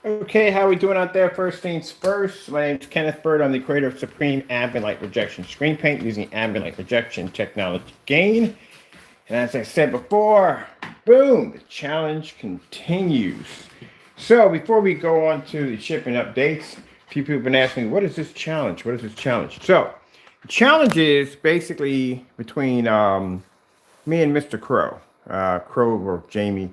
Okay, how we doing out there? First things first, my name's Kenneth Bird. I'm the creator of Supreme Ambient Light Rejection Screen Paint using ambient light rejection technology gain. And as I said before, boom, the challenge continues. So before we go on to the shipping updates, a few people have been asking me, what is this challenge? What is this challenge? So the challenge is basically between me and Mr. Crow. Crow or Jamie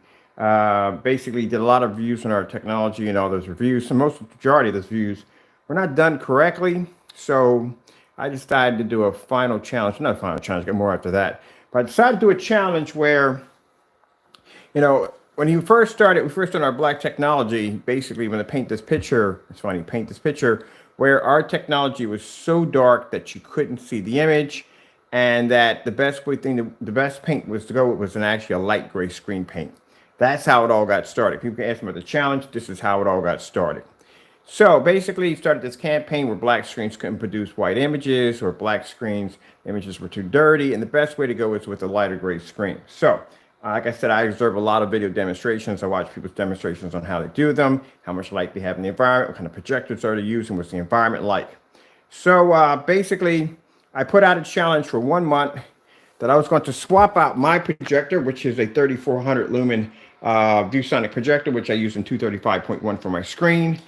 basically did a lot of reviews on our technology and all those reviews. So most majority of those reviews were not done correctly. So I decided to do a final challenge, not a final challenge, get more after that. But I decided to do a challenge where, when you first started, we first done our black technology, basically when I paint this picture, it's funny, paint this picture, where our technology was so dark that you couldn't see the image, and that the best paint was to go with was actually a light gray screen paint. That's how it all got started. People can ask me about the challenge. This is how it all got started. So basically, started this campaign where black screens couldn't produce white images, or black screens images were too dirty, and the best way to go is with a lighter gray screen. So, like I said, I observe a lot of video demonstrations. I watch people's demonstrations on how they do them, how much light they have in the environment, what kind of projectors are they using, what's the environment like. So basically, I put out a challenge for 1 month that I was going to swap out my projector, which is a 3400 lumen ViewSonic projector, which I use in 235.1 for my screen,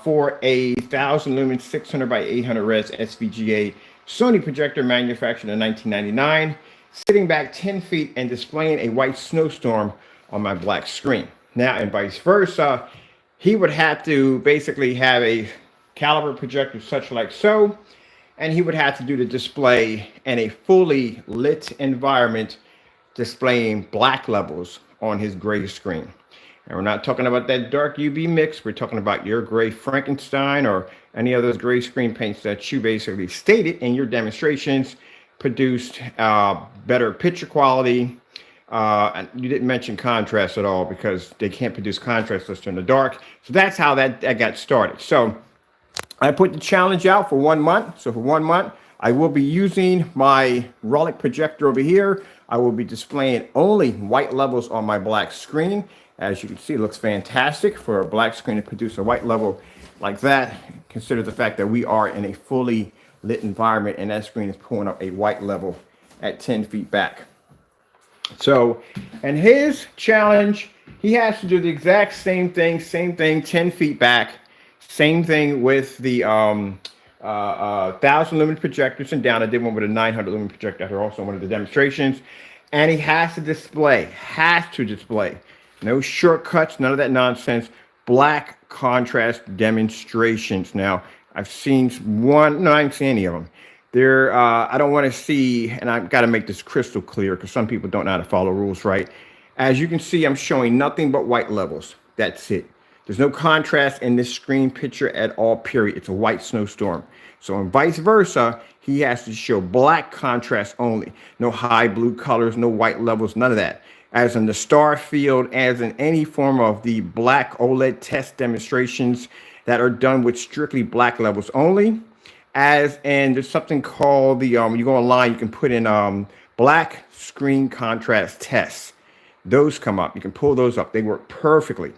for a 1000 lumen 600 by 800 res SVGA Sony projector manufactured in 1999, sitting back 10 feet and displaying a white snowstorm on my black screen. Now, and vice versa, he would have to basically have a caliber projector such like so, and he would have to do the display in a fully lit environment displaying black levels on his gray screen. And we're not talking about that dark UV mix. We're talking about your gray Frankenstein or any of those gray screen paints that you basically stated in your demonstrations produced better picture quality. And you didn't mention contrast at all because they can't produce contrast unless they're in the dark. So that's how that got started. So I put the challenge out for 1 month. So for 1 month, I will be using my Rollick projector over here. I will be displaying only white levels on my black screen. As you can see, it looks fantastic for a black screen to produce a white level like that. Consider the fact that we are in a fully lit environment and that screen is pulling up a white level at 10 feet back. So, and his challenge, he has to do the exact same thing, 10 feet back. Same thing with the 1000 lumen projectors and down. I did one with a 900 lumen projector after also one of the demonstrations. And he has to display, no shortcuts, none of that nonsense, black contrast demonstrations. Now, I've seen one, no, I haven't seen any of them. I don't want to see, and I've got to make this crystal clear because some people don't know how to follow rules right. As you can see, I'm showing nothing but white levels. That's it. There's no contrast in this screen picture at all, period. It's a white snowstorm. So, and vice versa, he has to show black contrast only. No high blue colors, no white levels, none of that. As in the star field, as in any form of the black OLED test demonstrations that are done with strictly black levels only. And there's something called the, you go online, you can put in black screen contrast tests. Those come up. You can pull those up. They work perfectly.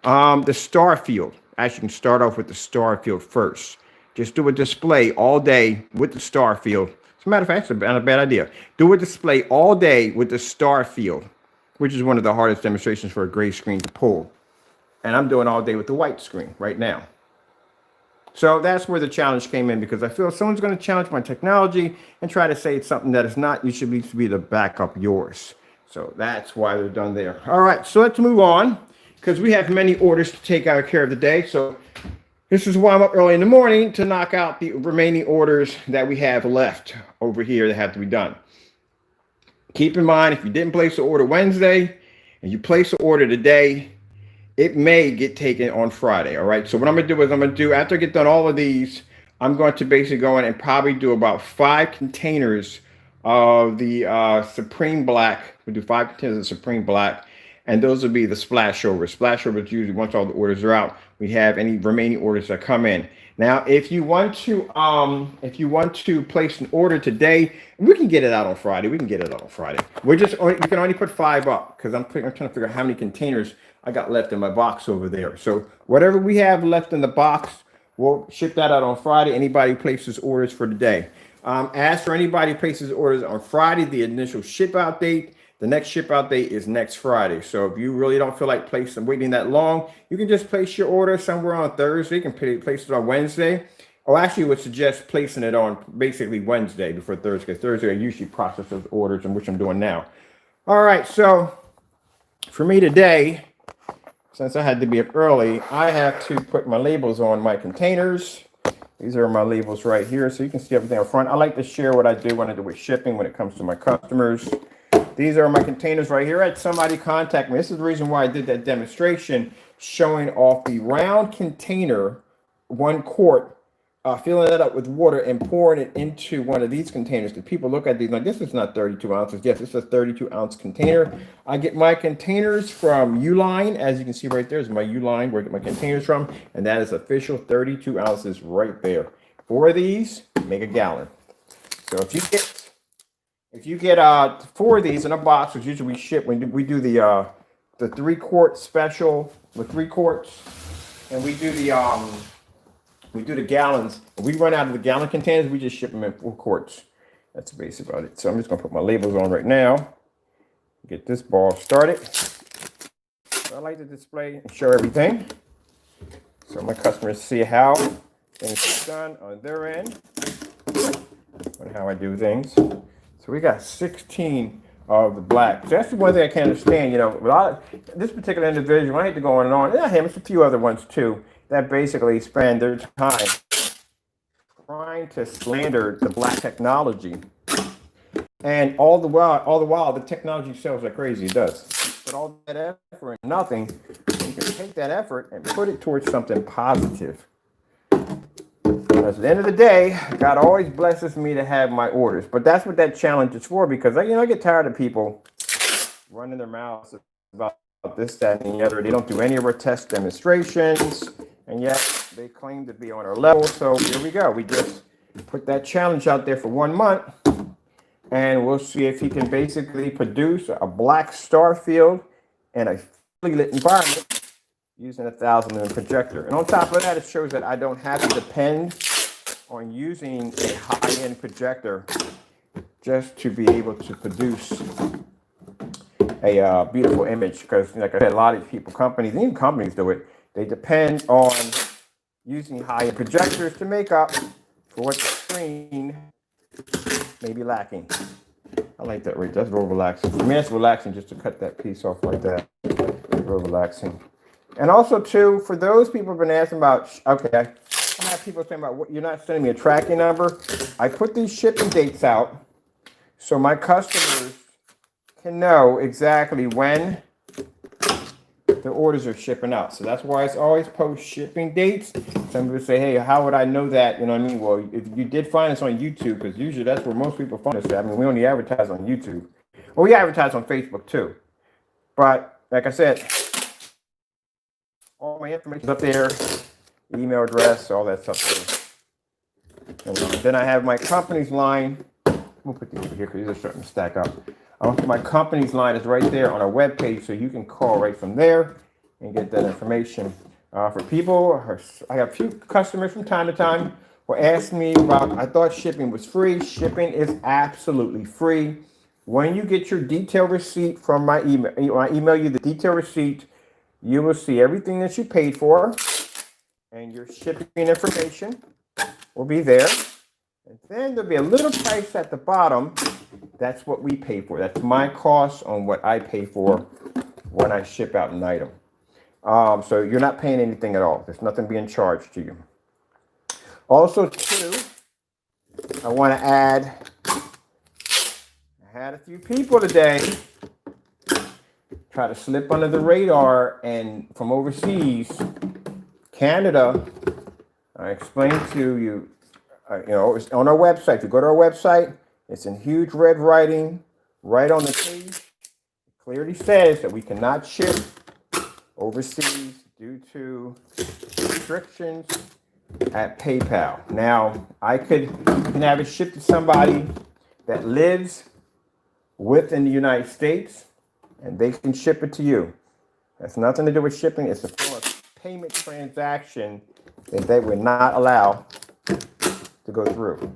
The star field, actually you can start off with the star field first. Just do a display all day with the star field. As a matter of fact, it's not a bad idea. Do a display all day with the star field, which is one of the hardest demonstrations for a gray screen to pull. And I'm doing all day with the white screen right now. So that's where the challenge came in, because I feel if someone's going to challenge my technology and try to say it's something that is not, you should be to back up yours. So that's why they're done there. All right, so let's move on, because we have many orders to take care of today. So this is why I'm up early in the morning to knock out the remaining orders that we have left over here that have to be done. Keep in mind, if you didn't place the order Wednesday and you place the order today, it may get taken on Friday. All right. So what I'm going to do after I get done all of these, I'm going to basically go in and probably do about 5 containers of the Supreme Black. We'll do 5 containers of Supreme Black. And those will be the splashovers. Splashovers usually, once all the orders are out, we have any remaining orders that come in. Now, if you want to place an order today, we can get it out on Friday. We can get it out on Friday. We can only put 5 up because I'm trying to figure out how many containers I got left in my box over there. So whatever we have left in the box, we'll ship that out on Friday. Anybody who places orders for the day. As for anybody who places orders on Friday, the initial ship out date, the next ship out date is next Friday. So if you really don't feel like waiting that long, you can just place your order somewhere on Thursday. You can place it on Wednesday. Or actually would suggest placing it on basically Wednesday before Thursday. Thursday I usually process those orders, and which I'm doing now. All right, so for me today, since I had to be up early, I have to put my labels on my containers. These are my labels right here, so you can see everything up front. I like to share what I do when I do with shipping when it comes to my customers. These are my containers right here. I had somebody contact me. This is the reason why I did that demonstration, showing off the round container, 1 quart, filling it up with water and pouring it into one of these containers. Because people look at these like, this is not 32 ounces. Yes, it's a 32-ounce container. I get my containers from Uline. As you can see right there is my Uline where I get my containers from. And that is official 32 ounces right there. 4 of these make a gallon. So if you get 4 of these in a box, which usually we ship, we do the 3-quart special with 3 quarts, and we do the gallons. If we run out of the gallon containers, we just ship them in 4 quarts. That's basically about it. So I'm just gonna put my labels on right now. Get this ball started. So I like to display and show everything, so my customers see how things are done on their end and how I do things. So we got 16 of the black. So that's the one thing I can't understand. You know, this particular individual, I hate to go on and on. Yeah, him. It's a few other ones too that basically spend their time trying to slander the black technology, and all the while, the technology sells like crazy. It does. But all that effort and nothing, you can take that effort and put it towards something positive. At the end of the day, God always blesses me to have my orders. But that's what that challenge is for, because I get tired of people running their mouths about this, that, and the other. They don't do any of our test demonstrations, and yet they claim to be on our level. So here we go. We just put that challenge out there for 1 month, and we'll see if he can basically produce a black star field in a fully lit environment using a 1,000 lumen projector. And on top of that, it shows that I don't have to depend on using a high-end projector just to be able to produce a beautiful image. Because, like I said, a lot of people, companies, even companies do it. They depend on using high-end projectors to make up for what the screen may be lacking. I like that right. That's real relaxing. For me, it's relaxing just to cut that piece off like that. Real relaxing. And also, too, for those people who've been asking about, okay, I have people saying about, what, you're not sending me a tracking number. I put these shipping dates out so my customers can know exactly when the orders are shipping out. So that's why it's always post shipping dates. Some people say, hey, how would I know that? You know what I mean? Well, if you did find us on YouTube, because usually that's where most people find us at. I mean, we only advertise on YouTube. Well, we advertise on Facebook, too. But, like I said, all my information is up there, email address, all that stuff there. And then I have my company's line. We'll put these over here because these are starting to stack up. My company's line is right there on our webpage, so you can call right from there and get that information. For people, I have a few customers from time to time who ask me about, I thought shipping was free. Shipping is absolutely free. When you get your detailed receipt from my email, I email you the detailed receipt, you will see everything that you paid for, and your shipping information will be there. And then there'll be a little price at the bottom. That's what we pay for. That's my cost on what I pay for when I ship out an item. So you're not paying anything at all. There's nothing being charged to you. Also, too, I want to add, I had a few people today try to slip under the radar, and from overseas, Canada. I explained to you, it's on our website. If you go to our website, it's in huge red writing right on the page. It clearly says that we cannot ship overseas due to restrictions at PayPal. Now, you can have it shipped to somebody that lives within the United States, and they can ship it to you. That's nothing to do with shipping. It's a form of payment transaction that they would not allow to go through.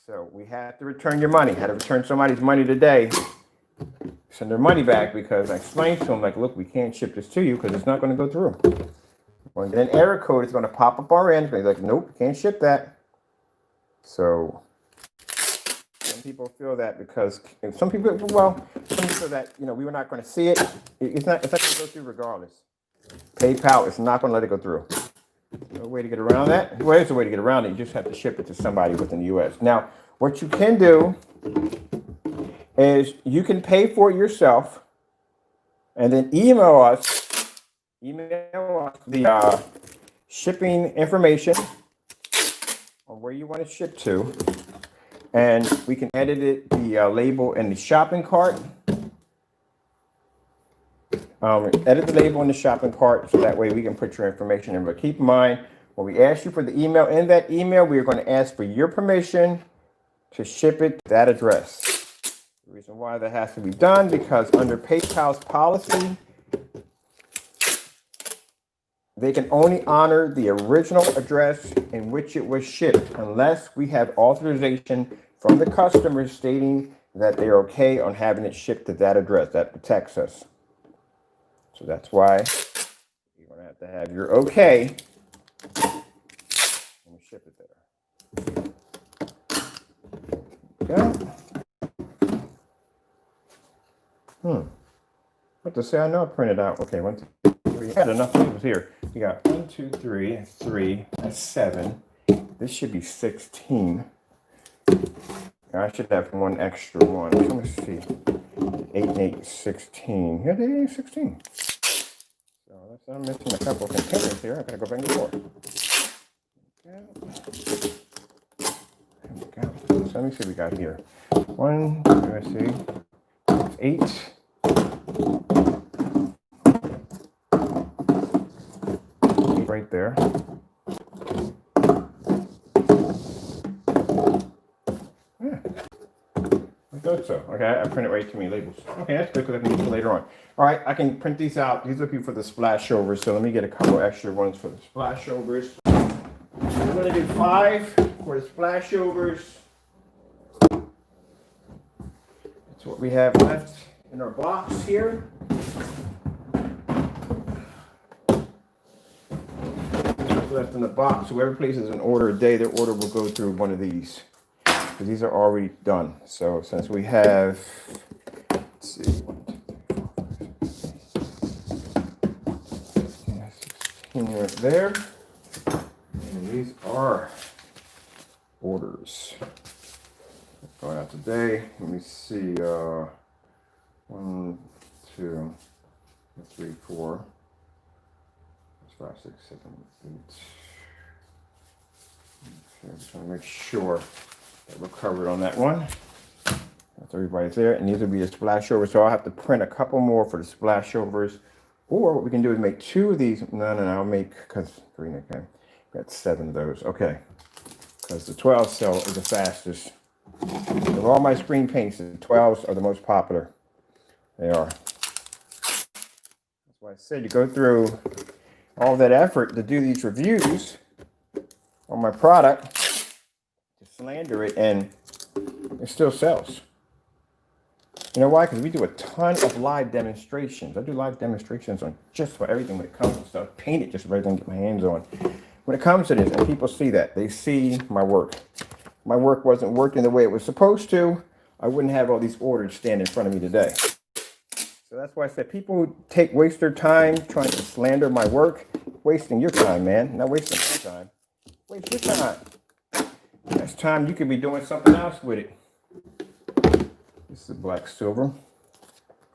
So we had to return your money. Had to return somebody's money today. Send their money back because I explained to them, like, look, we can't ship this to you because it's not going to go through. When you get an error code, it's going to pop up our end. It's like, nope, can't ship that. So some people feel that because some people feel that, we were not going to see it. It's not going to go through regardless. PayPal is not going to let it go through. No way to get around that. Well, there's a way to get around it. You just have to ship it to somebody within the U.S. Now, what you can do is you can pay for it yourself and then email us the shipping information on where you want to ship to, and we can edit the label in the shopping cart. Edit the label in the shopping cart so that way we can put your information in. But keep in mind, when we ask you for the email, in that email, we are going to ask for your permission to ship it to that address. The reason why that has to be done, because under PayPal's policy, they can only honor the original address in which it was shipped unless we have authorization from the customer stating that they're okay on having it shipped to that address. That protects us. So that's why you're going to have your okay and ship it there. Okay. What to say? I know I printed out. Okay, 1, 2, 3. I had enough labels here. You got 1, 2, 3, 3. That's 7. This should be 16. I should have one extra one. Let me see. 8 and 8, 16. Yeah, 8 and 16. So I'm missing a couple of containers here. I gotta go back and forth. Okay. There we go. So let me see what we got here. 1, 2, let's see. 8. Right there. Yeah. I thought so. Okay, I printed way too many labels. Okay, that's good because I can use it later on. All right, I can print these out. These are for the splash overs, so let me get a couple extra ones for the splash overs. I'm going to do 5 for the splash overs. That's what we have left in our box here. Left in the box. Whoever places an order a day, their order will go through one of these. Because these are already done. So since we have, let's see, 16 right there. And these are orders. Going out today. Let me see. 1, 2, 3, 4. 5, 6, 7, 8. Okay, just want to make sure that we're covered on that one. That's everybody's there. And these will be the splash overs. So I'll have to print a couple more for the splash overs. Or what we can do is make 2 of these. No, I'll make, because 3, okay. Got 7 of those. Okay. Because the 12 cell is the fastest. Of all my screen paints, the 12s are the most popular. They are. That's why I said you go through all that effort to do these reviews on my product, to slander it, and it still sells. You know why? Because we do a ton of live demonstrations. I do live demonstrations on just about everything when it comes to stuff. Paint it just about everything I get my hands on. When it comes to this, and people see that, they see my work. My work wasn't working the way it was supposed to, I wouldn't have all these orders stand in front of me today. So that's why I said people waste their time trying to slander my work. Wasting your time, man. Not wasting my time. Waste your time. Next time you could be doing something else with it. This is black silver.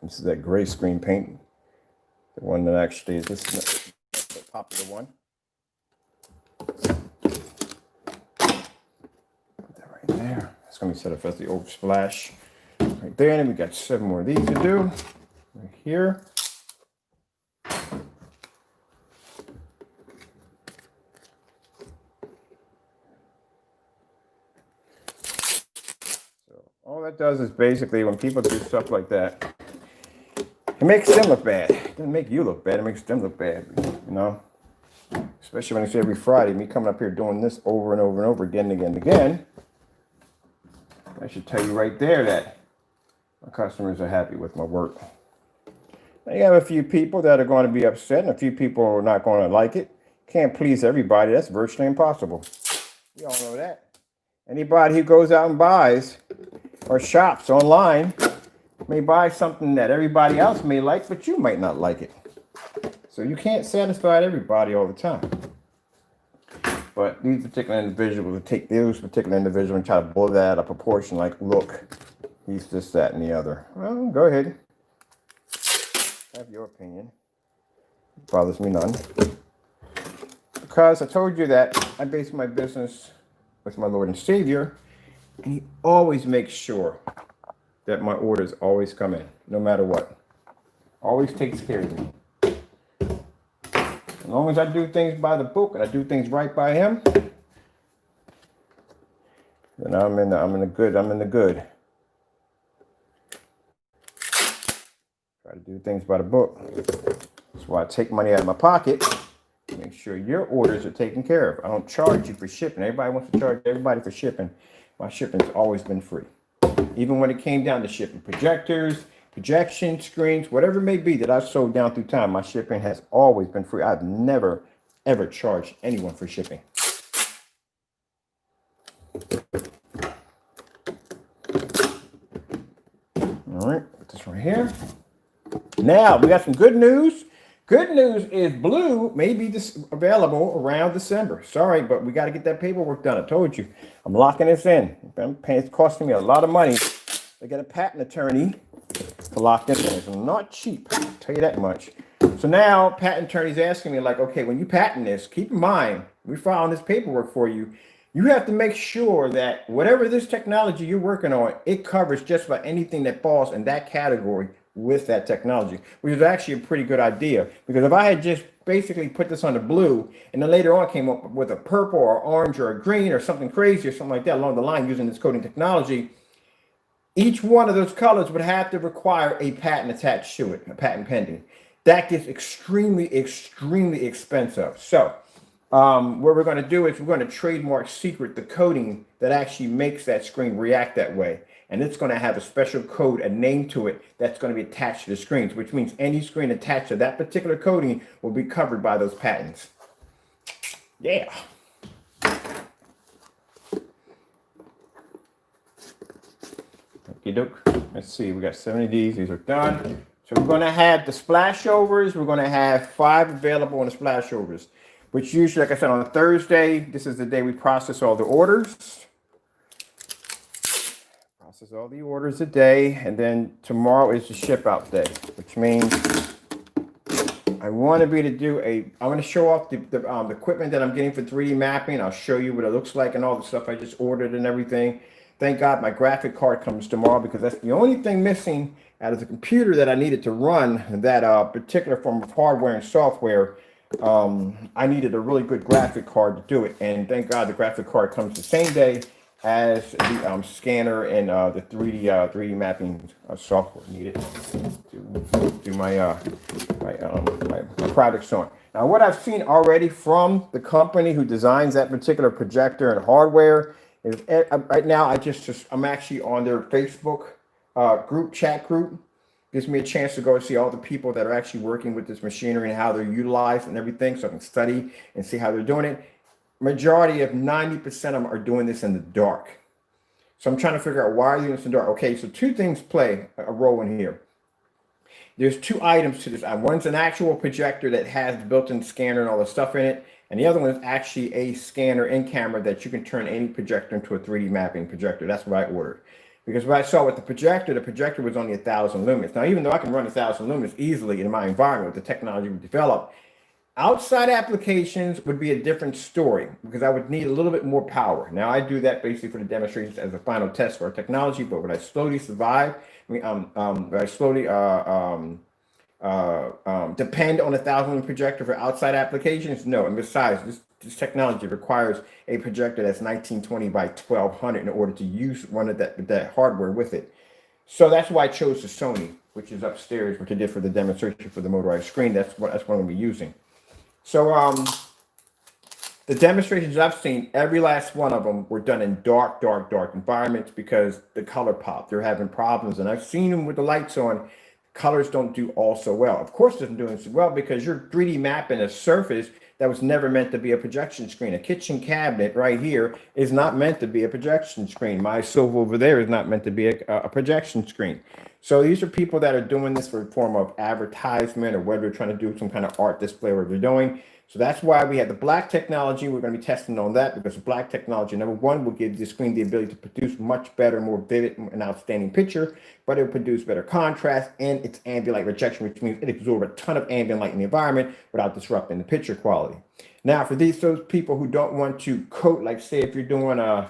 This is that gray screen paint. The one that actually is this the popular one. Put that right there. It's going to be set up as the old splash. Right there. And we got 7 more of these to do. Right here. So all that does is basically when people do stuff like that, It makes them look bad. It doesn't make you look bad. It makes them look bad, you know? Especially when it's every Friday, me coming up here doing this over and over and over again and again and again. I should tell you right there that my customers are happy with my work. Now you have a few people that are going to be upset and a few people are not going to like it. Can't please everybody. That's virtually impossible. You all know that. Anybody who goes out and buys or shops online may buy something that everybody else may like, but you might not like it. So you can't satisfy everybody all the time. But these particular individuals will take those particular individuals and try to blow that out of proportion, like, look, he's this, that, and the other. Well, go ahead. Have your opinion. It bothers me none. Because I told you that I base my business with my Lord and Savior, and he always makes sure that my orders always come in, no matter what. Always takes care of me. As long as I do things by the book and I do things right by him, then I'm in the good. Try to do things by the book. That's why I take money out of my pocket to make sure your orders are taken care of. I don't charge you for shipping. Everybody wants to charge everybody for shipping. My shipping's always been free. Even when it came down to shipping projectors, projection screens, whatever it may be that I've sold down through time, my shipping has always been free. I've never, ever charged anyone for shipping. All right, put this right here. Now, we got some good news. Good news is Blue may be available around December. Sorry, but we got to get that paperwork done. I told you. I'm locking this in. It's costing me a lot of money to get a patent attorney to lock this in. It's not cheap, I'll tell you that much. So now, patent attorney's asking me, like, okay, when you patent this, keep in mind, we're filing this paperwork for you. You have to make sure that whatever this technology you're working on, it covers just about anything that falls in that category with that technology, which is actually a pretty good idea. Because if I had just basically put this on the blue and then later on came up with a purple or orange or a green or something crazy or something like that along the line using this coding technology, each one of those colors would have to require a patent attached to it, a patent pending. That gets extremely, extremely expensive. So what we're going to do is we're going to trademark secret the coding that actually makes that screen react that way. And it's going to have a special code, a name to it that's going to be attached to the screens, which means any screen attached to that particular coding will be covered by those patents. Yeah. Doke. Let's see, we got 70 of these. These are done. So we're going to have the splashovers. We're going to have 5 available on the splashovers, which usually, like I said, on a Thursday, this is the day we process all the orders. Process all the orders a day, and then tomorrow is the ship out day, which means I want to be to do I'm going to show off the equipment that I'm getting for 3D mapping. I'll show you what it looks like and all the stuff I just ordered and everything. Thank God my graphic card comes tomorrow, because that's the only thing missing out of the computer that I needed to run that particular form of hardware and software. I needed a really good graphic card to do it, and thank God the graphic card comes the same day as the scanner and the 3D mapping software needed to do my projects on. Now, what I've seen already from the company who designs that particular projector and hardware is right now I'm actually on their Facebook chat group. Gives me a chance to go and see all the people that are actually working with this machinery and how they're utilized and everything, so I can study and see how they're doing it. Majority of 90% of them are doing this in the dark. So I'm trying to figure out why are they doing this in the dark. Okay, so 2 things play a role in here. There's 2 items to this. One's an actual projector that has the built-in scanner and all the stuff in it. And the other one is actually a scanner and camera that you can turn any projector into a 3D mapping projector. That's what I ordered. Because what I saw with the projector was only 1,000 lumens. Now, even though I can run 1,000 lumens easily in my environment with the technology we developed, outside applications would be a different story, because I would need a little bit more power. Now, I do that basically for the demonstrations as a final test for our technology, but would I slowly survive? Would I slowly depend on a 1,000 lumen projector for outside applications? No, and besides, this technology requires a projector that's 1920 by 1200 in order to use one of that hardware with it. So that's why I chose the Sony. which is upstairs, which I did for the demonstration for the motorized screen. That's what I'm going to be using. So the demonstrations I've seen, every last one of them were done in dark environments because the color pop. They're having problems, and I've seen them with the lights on. Colors don't do all so well. Of course, it doesn't do so well because you're 3D mapping a surface that was never meant to be a projection screen. A kitchen cabinet right here is not meant to be a projection screen. My sofa over there is not meant to be a projection screen. So these are people that are doing this for a form of advertisement or whether they're trying to do some kind of art display or they're doing. So that's why we have the black technology. We're going to be testing on that because the black technology, number one, will give the screen the ability to produce much better, more vivid, and outstanding picture, but it will produce better contrast and it's ambient light rejection, which means it absorbs a ton of ambient light in the environment without disrupting the picture quality. Now, for those people who don't want to coat, like say if you're doing a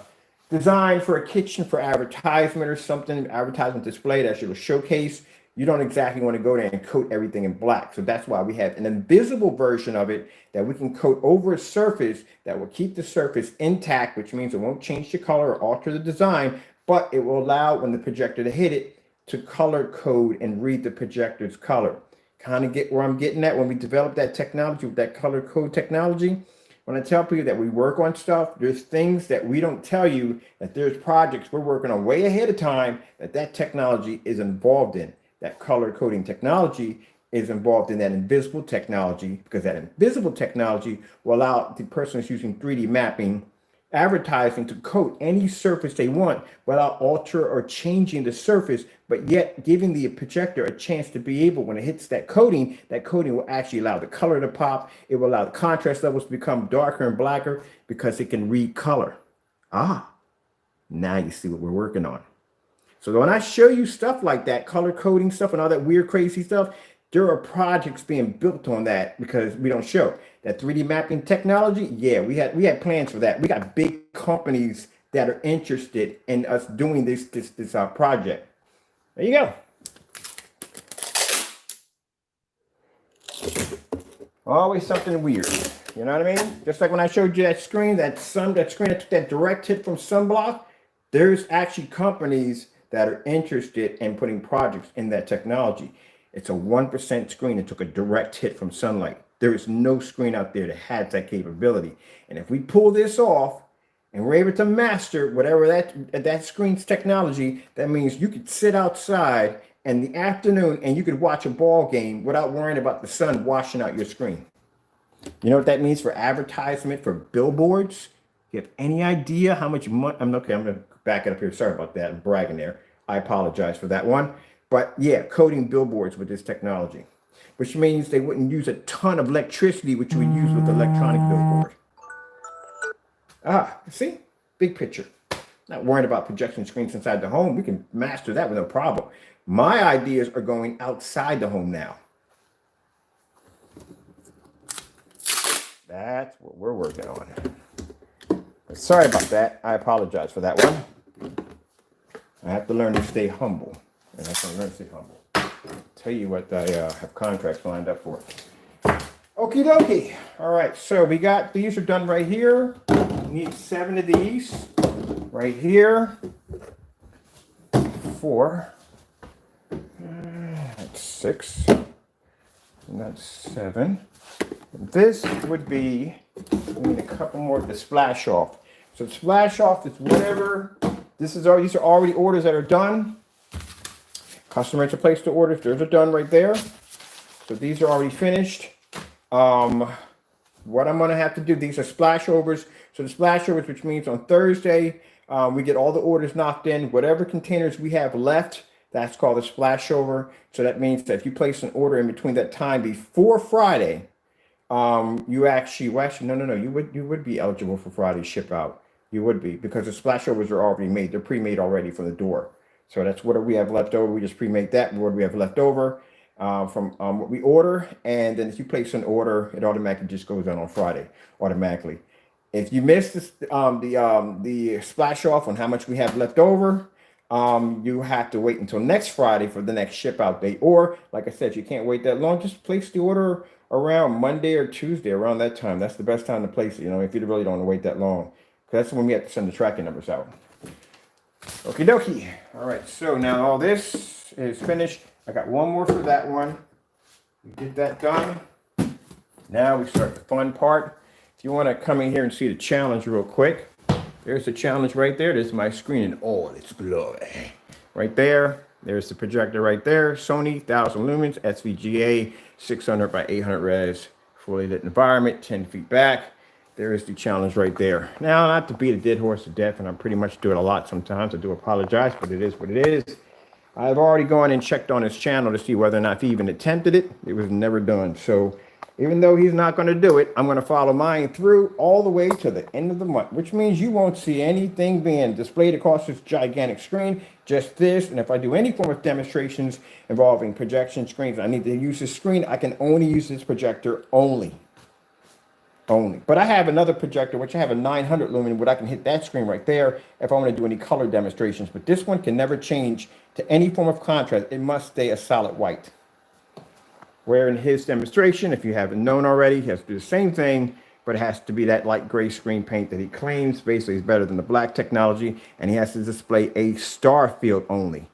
design for a kitchen for advertisement or something, advertisement display that's your showcase, you don't exactly want to go there and coat everything in black. So that's why we have an invisible version of it that we can coat over a surface that will keep the surface intact, which means it won't change the color or alter the design, but it will allow when the projector to hit it to color code and read the projector's color. Kind of get where I'm getting at when we develop that technology with that color code technology. When I tell people that we work on stuff, there's things that we don't tell you that there's projects we're working on way ahead of time that technology is involved in. That color coding technology is involved in that invisible technology because that invisible technology will allow the person who's using 3D mapping advertising to coat any surface they want without alter or changing the surface, but yet giving the projector a chance to be able, when it hits that coating will actually allow the color to pop. It will allow the contrast levels to become darker and blacker because it can read color. Now you see what we're working on. So when I show you stuff like that, color coding stuff and all that weird, crazy stuff, there are projects being built on that because we don't show that 3D mapping technology. Yeah, we had plans for that. We got big companies that are interested in us doing this project. There you go. Always something weird. You know what I mean? Just like when I showed you that screen, that screen that took that direct hit from sunblock. There's actually companies that are interested in putting projects in that technology. It's a 1% screen that took a direct hit from sunlight. There is no screen out there that has that capability. And if we pull this off and we're able to master whatever that screen's technology, that means you could sit outside in the afternoon and you could watch a ball game without worrying about the sun washing out your screen. You know what that means for advertisement, for billboards? You have any idea how much money? I'm going to back it up here. Sorry about that. I'm bragging there. I apologize for that one. But yeah, coding billboards with this technology, which means they wouldn't use a ton of electricity, which you would use with the electronic billboard. See? Big picture. Not worrying about projection screens inside the home. We can master that with no problem. My ideas are going outside the home now. That's what we're working on. Sorry about that. I apologize for that one. I have to learn to stay humble. And I can learn to stay humble. Tell you what, I have contracts lined up for. Okie dokie. All right, so we got, these are done right here. We need 7 of these right here. 4. That's 6. And that's 7. This would be, we need a couple more to splash off. So splash off is whatever. These are already orders that are done. Customer to place the orders. Those are done right there. So these are already finished. What I'm going to have to do, these are splashovers. So the splashovers, which means on Thursday, we get all the orders knocked in. Whatever containers we have left, that's called a splashover. So that means that if you place an order in between that time before Friday, you actually, no, you would be eligible for Friday ship out. You would be, because the splashovers are already made. They're pre-made already from the door. So that's what we have left over. We just pre-made that. What we have left over from what we order. And then if you place an order, it automatically just goes out on Friday automatically. If you miss this, the splash off on how much we have left over, you have to wait until next Friday for the next ship out date. Or like I said, if you can't wait that long, just place the order around Monday or Tuesday, around that time. That's the best time to place it, you know, if you really don't want to wait that long. Because that's when we have to send the tracking numbers out. Okie dokie. All right, so now all this is finished. I got one more for that one. We get that done. Now we start the fun part. If you want to come in here and see the challenge real quick, there's the challenge right there. There's my screen in all its glory. Right there. There's the projector right there. Sony 1000 lumens, SVGA, 600 by 800 res, fully lit environment, 10 feet back. There is the challenge right there. Now, not to beat a dead horse to death, and I pretty much do it a lot sometimes. I do apologize, but it is what it is. I've already gone and checked on his channel to see whether or not he even attempted it. It was never done. So even though he's not going to do it, I'm going to follow mine through all the way to the end of the month, which means you won't see anything being displayed across this gigantic screen, just this. And if I do any form of demonstrations involving projection screens, I need to use this screen, I can only use this projector only. But I have another projector, which I have a 900 lumen, where I can hit that screen right there if I want to do any color demonstrations. But this one can never change to any form of contrast. It must stay a solid white. Where in his demonstration, if you haven't known already, he has to do the same thing, but it has to be that light gray screen paint that he claims basically is better than the black technology, and he has to display a star field only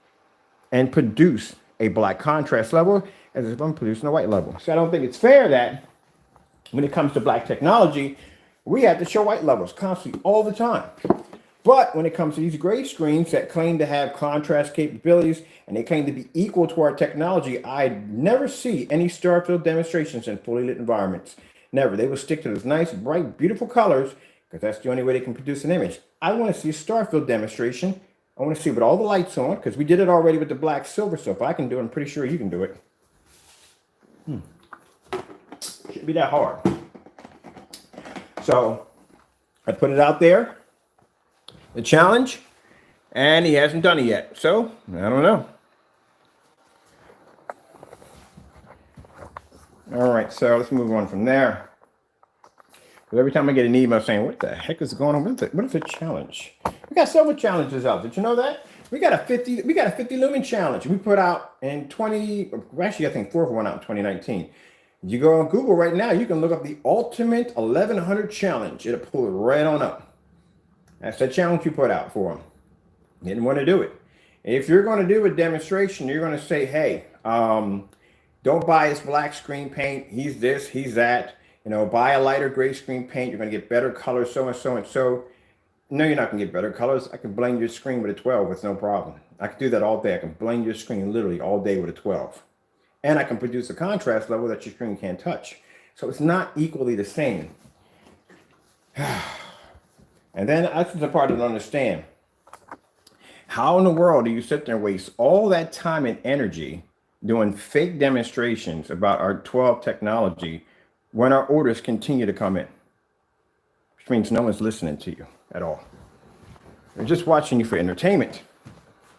and produce a black contrast level as if I'm producing a white level. So I don't think it's fair that when it comes to black technology, we have to show white levels constantly all the time. But when it comes to these gray screens that claim to have contrast capabilities and they claim to be equal to our technology, I never see any star field demonstrations in fully lit environments. Never. They will stick to those nice, bright, beautiful colors because that's the only way they can produce an image. I want to see a star field demonstration. I want to see with all the lights on because we did it already with the black silver. So if I can do it, I'm pretty sure you can do it. Shouldn't be that hard. So I put it out there, the challenge, and he hasn't done it yet. So I don't know. All right, so let's move on from there. But every time I get an email saying, what the heck is going on with it? What is a challenge? We got several challenges out. Did you know that? We got a 50 lumen challenge we put out in actually I think 4th one out in 2019. You go on Google right now, you can look up the Ultimate 1100 Challenge. It'll pull it right on up. That's the challenge you put out for them. Didn't want to do it. If you're going to do a demonstration, you're going to say, hey, don't buy his black screen paint. He's this, he's that. You know, buy a lighter gray screen paint. You're going to get better colors, so and so and so. No, you're not going to get better colors. I can blend your screen with a 12 with no problem. I can do that all day. I can blend your screen literally all day with a 12. And I can produce a contrast level that your screen can't touch. So it's not equally the same. And then that's the part I don't understand. How in the world do you sit there and waste all that time and energy doing fake demonstrations about our 12 technology when our orders continue to come in? Which means no one's listening to you at all. They're just watching you for entertainment.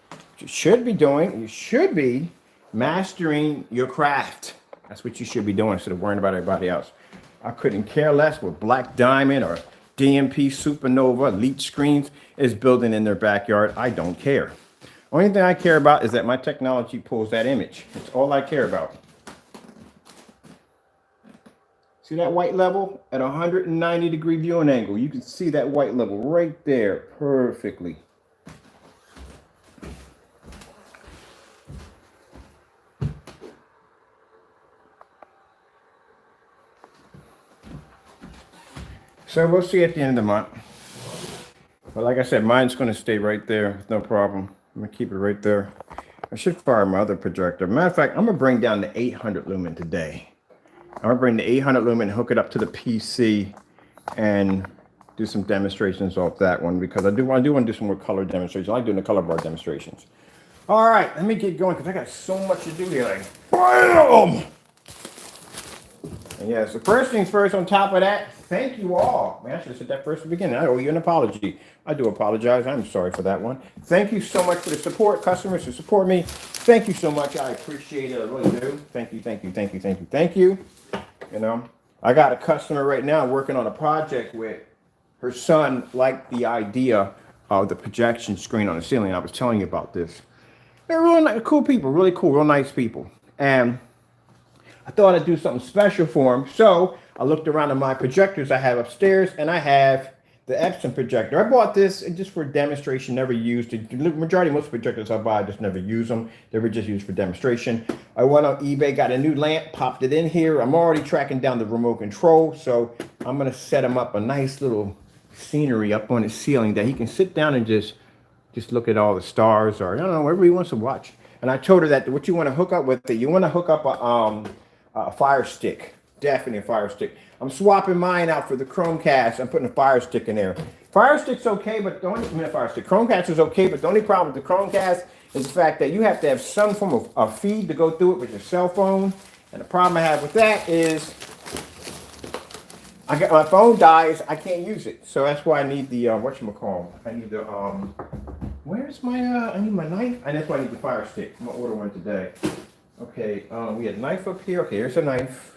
What you should be doing, you should be mastering your craft. That's what you should be doing instead of worrying about everybody else. I couldn't care less what Black Diamond or DMP Supernova Leech Screens is building in their backyard. I don't care. Only thing I care about is that my technology pulls that image. That's all I care about. See that white level at 190 degree viewing angle? You can see that white level right there perfectly. So we'll see at the end of the month. But like I said, mine's going to stay right there with no problem. I'm going to keep it right there. I should fire my other projector. Matter of fact, I'm going to bring down the 800 lumen today. I'm going to bring the 800 lumen, hook it up to the PC, and do some demonstrations off that one because I do want to do some more color demonstrations. I like doing the color bar demonstrations. All right, let me get going because I got so much to do here. Like, BAM! And yes, the first things first, on top of that, thank you all. Man, I should have said that first at the beginning. I owe you an apology. I do apologize. I'm sorry for that one. Thank you so much for the support, customers who support me. Thank you so much. I appreciate it. I really do. Thank you, thank you, thank you, thank you, thank you. You know, I got a customer right now working on a project with her son liked the idea of the projection screen on the ceiling. I was telling you about this. They're really cool people, really cool, real nice people. And I thought I'd do something special for them. So I looked around at my projectors I have upstairs, and I have the Epson projector. I bought this just for demonstration, never used it. The majority, most projectors I buy, I just never use them. They were just used for demonstration. I went on eBay, got a new lamp, popped it in here. I'm already tracking down the remote control, so I'm gonna set him up a nice little scenery up on his ceiling that he can sit down and just look at all the stars, or I don't know, whatever he wants to watch. And I told her that what you want to hook up with it, you want to hook up a Fire Stick. Definitely a Fire Stick. I'm swapping mine out for the Chromecast. I'm putting a Fire Stick in there. Fire Stick's okay, but the only, Fire Stick. Chromecast is okay, but the only problem with the Chromecast is the fact that you have to have some form of feed to go through it with your cell phone. And the problem I have with that is my phone dies, I can't use it. So that's why I need the, whatchamacallit. I need the, where's my, I need my knife. And that's why I need the Fire Stick. I'm gonna order one today. Okay, we had a knife up here. Okay, here's a knife.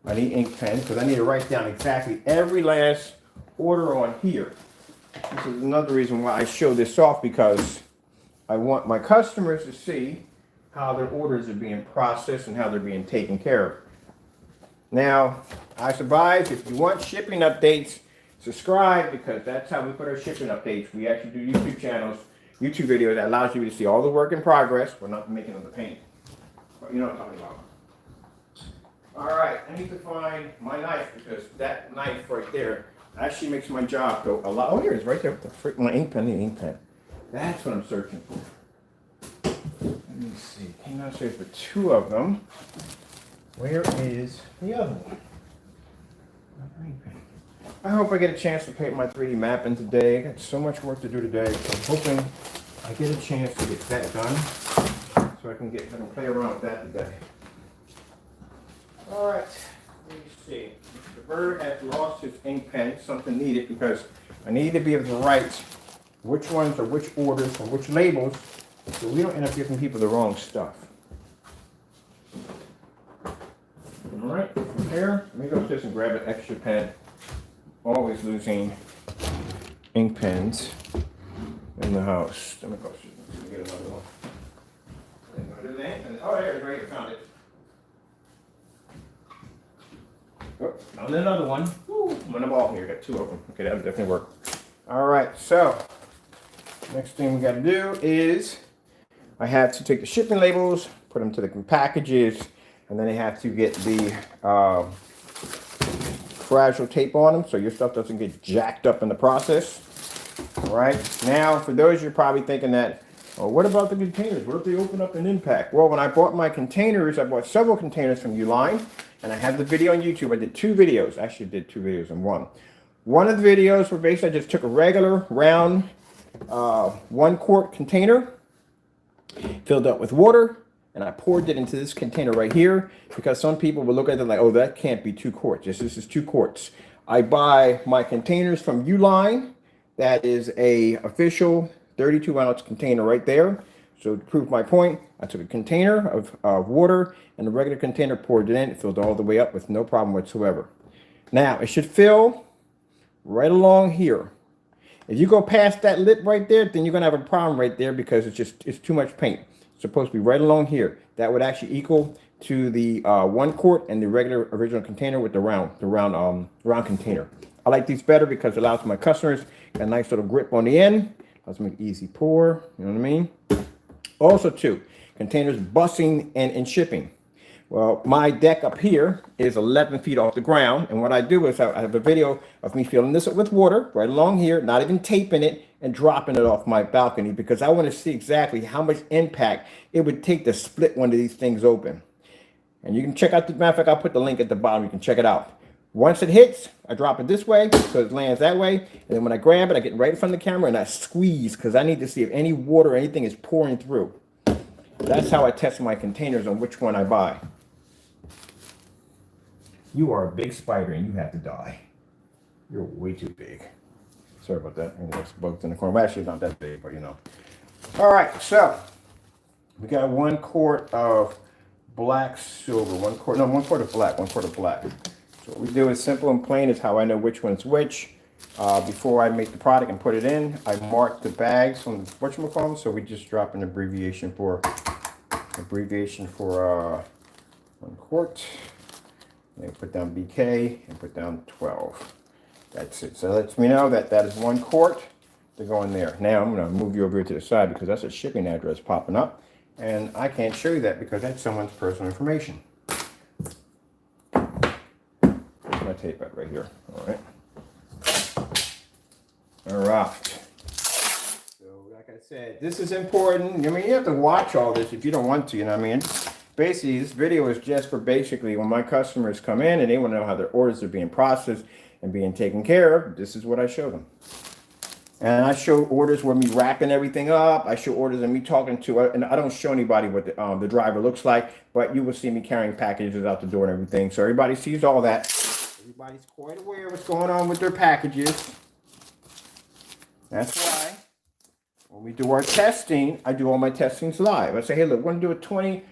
I need ink pen because I need to write down exactly every last order on here. This is another reason why I show this off, because I want my customers to see how their orders are being processed and how they're being taken care of. Now, I advise if you want shipping updates, subscribe, because that's how we put our shipping updates. We actually do YouTube channels, YouTube videos that allows you to see all the work in progress. We're not making of the paint. But you know what I'm talking about. All right, I need to find my knife, because that knife right there actually makes my job go a lot. Oh, here it is, right there with the frick, my ink pen, the ink pen. That's what I'm searching for. Let me see. Came downstairs for 2 of them. Where is the other one? I hope I get a chance to paint my 3D mapping today. I got so much work to do today. So I'm hoping I get a chance to get that done, so I can play around with that today. All right, let me see. Mr. Bird has lost his ink pen, something needed, because I need to be able to write which ones are which orders or which labels, so we don't end up giving people the wrong stuff. All right, from here, let me go upstairs and grab an extra pen. Always losing ink pens in the house. Let me go upstairs and get another one. Oh, there it is, right here, found it. Oh, found another one. Woo, I'm on the ball here. Got 2 of them. Okay, that'll definitely work. All right, so next thing we got to do is I have to take the shipping labels, put them to the packages, and then I have to get the fragile tape on them so your stuff doesn't get jacked up in the process. All right, now for those you're probably thinking that, oh, what about the containers? What if they open up and impact? Well, when I bought my containers, I bought several containers from Uline, and I have the video on YouTube. I did 2 videos. Actually, did 2 videos in one. One of the videos were basically I just took a regular round 1-quart container, filled up with water, and I poured it into this container right here, because some people will look at it like, oh, that can't be 2 quarts. This is 2 quarts. I buy my containers from Uline. That is a official 32-ounce container right there. So to prove my point, I took a container of water and a regular container, poured it in, it filled all the way up with no problem whatsoever. Now, it should fill right along here. If you go past that lip right there, then you're going to have a problem right there, because it's too much paint. It's supposed to be right along here. That would actually equal to the 1 quart and the regular original container with the round container. I like these better because it allows my customers a nice little grip on the end. Let's make easy pour, you know what I mean? Also, too, containers busting and shipping. Well, my deck up here is 11 feet off the ground, and what I do is I have a video of me filling this up with water right along here, not even taping it, and dropping it off my balcony, because I want to see exactly how much impact it would take to split one of these things open. And you can check out, matter of fact, I'll put the link at the bottom, you can check it out. Once it hits, I drop it this way, so it lands that way. And then when I grab it, I get right in front of the camera and I squeeze, because I need to see if any water or anything is pouring through. That's how I test my containers on which one I buy. You are a big spider and you have to die. You're way too big. Sorry about that. And there's bugs in the corner. Well, actually, it's not that big, but you know. All right, so we got 1 quart of black silver. 1 quart of black. 1 quart of black. So what we do is simple and plain. Is how I know which one's which. Before I make the product and put it in, I mark the bags on the whatchamacallit. So we just drop an abbreviation for 1 quart. And put down BK and put down 12. That's it. So that lets me know that that is 1 quart to go in there. Now I'm going to move you over here to the side because that's a shipping address popping up. And I can't show you that because that's someone's personal information. There's my tape right here. All right. All right. So like I said, this is important. I mean, you have to watch all this if you don't want to, you know what I mean? Basically, this video is just for basically when my customers come in and they want to know how their orders are being processed and being taken care of, this is what I show them. And I show orders where me wrapping everything up. I show orders and me talking to, and I don't show anybody what the driver looks like, but you will see me carrying packages out the door and everything. So everybody sees all that. Everybody's quite aware of what's going on with their packages. That's why when we do our testing, I do all my testings live. I say, hey, look, we're going to do it 20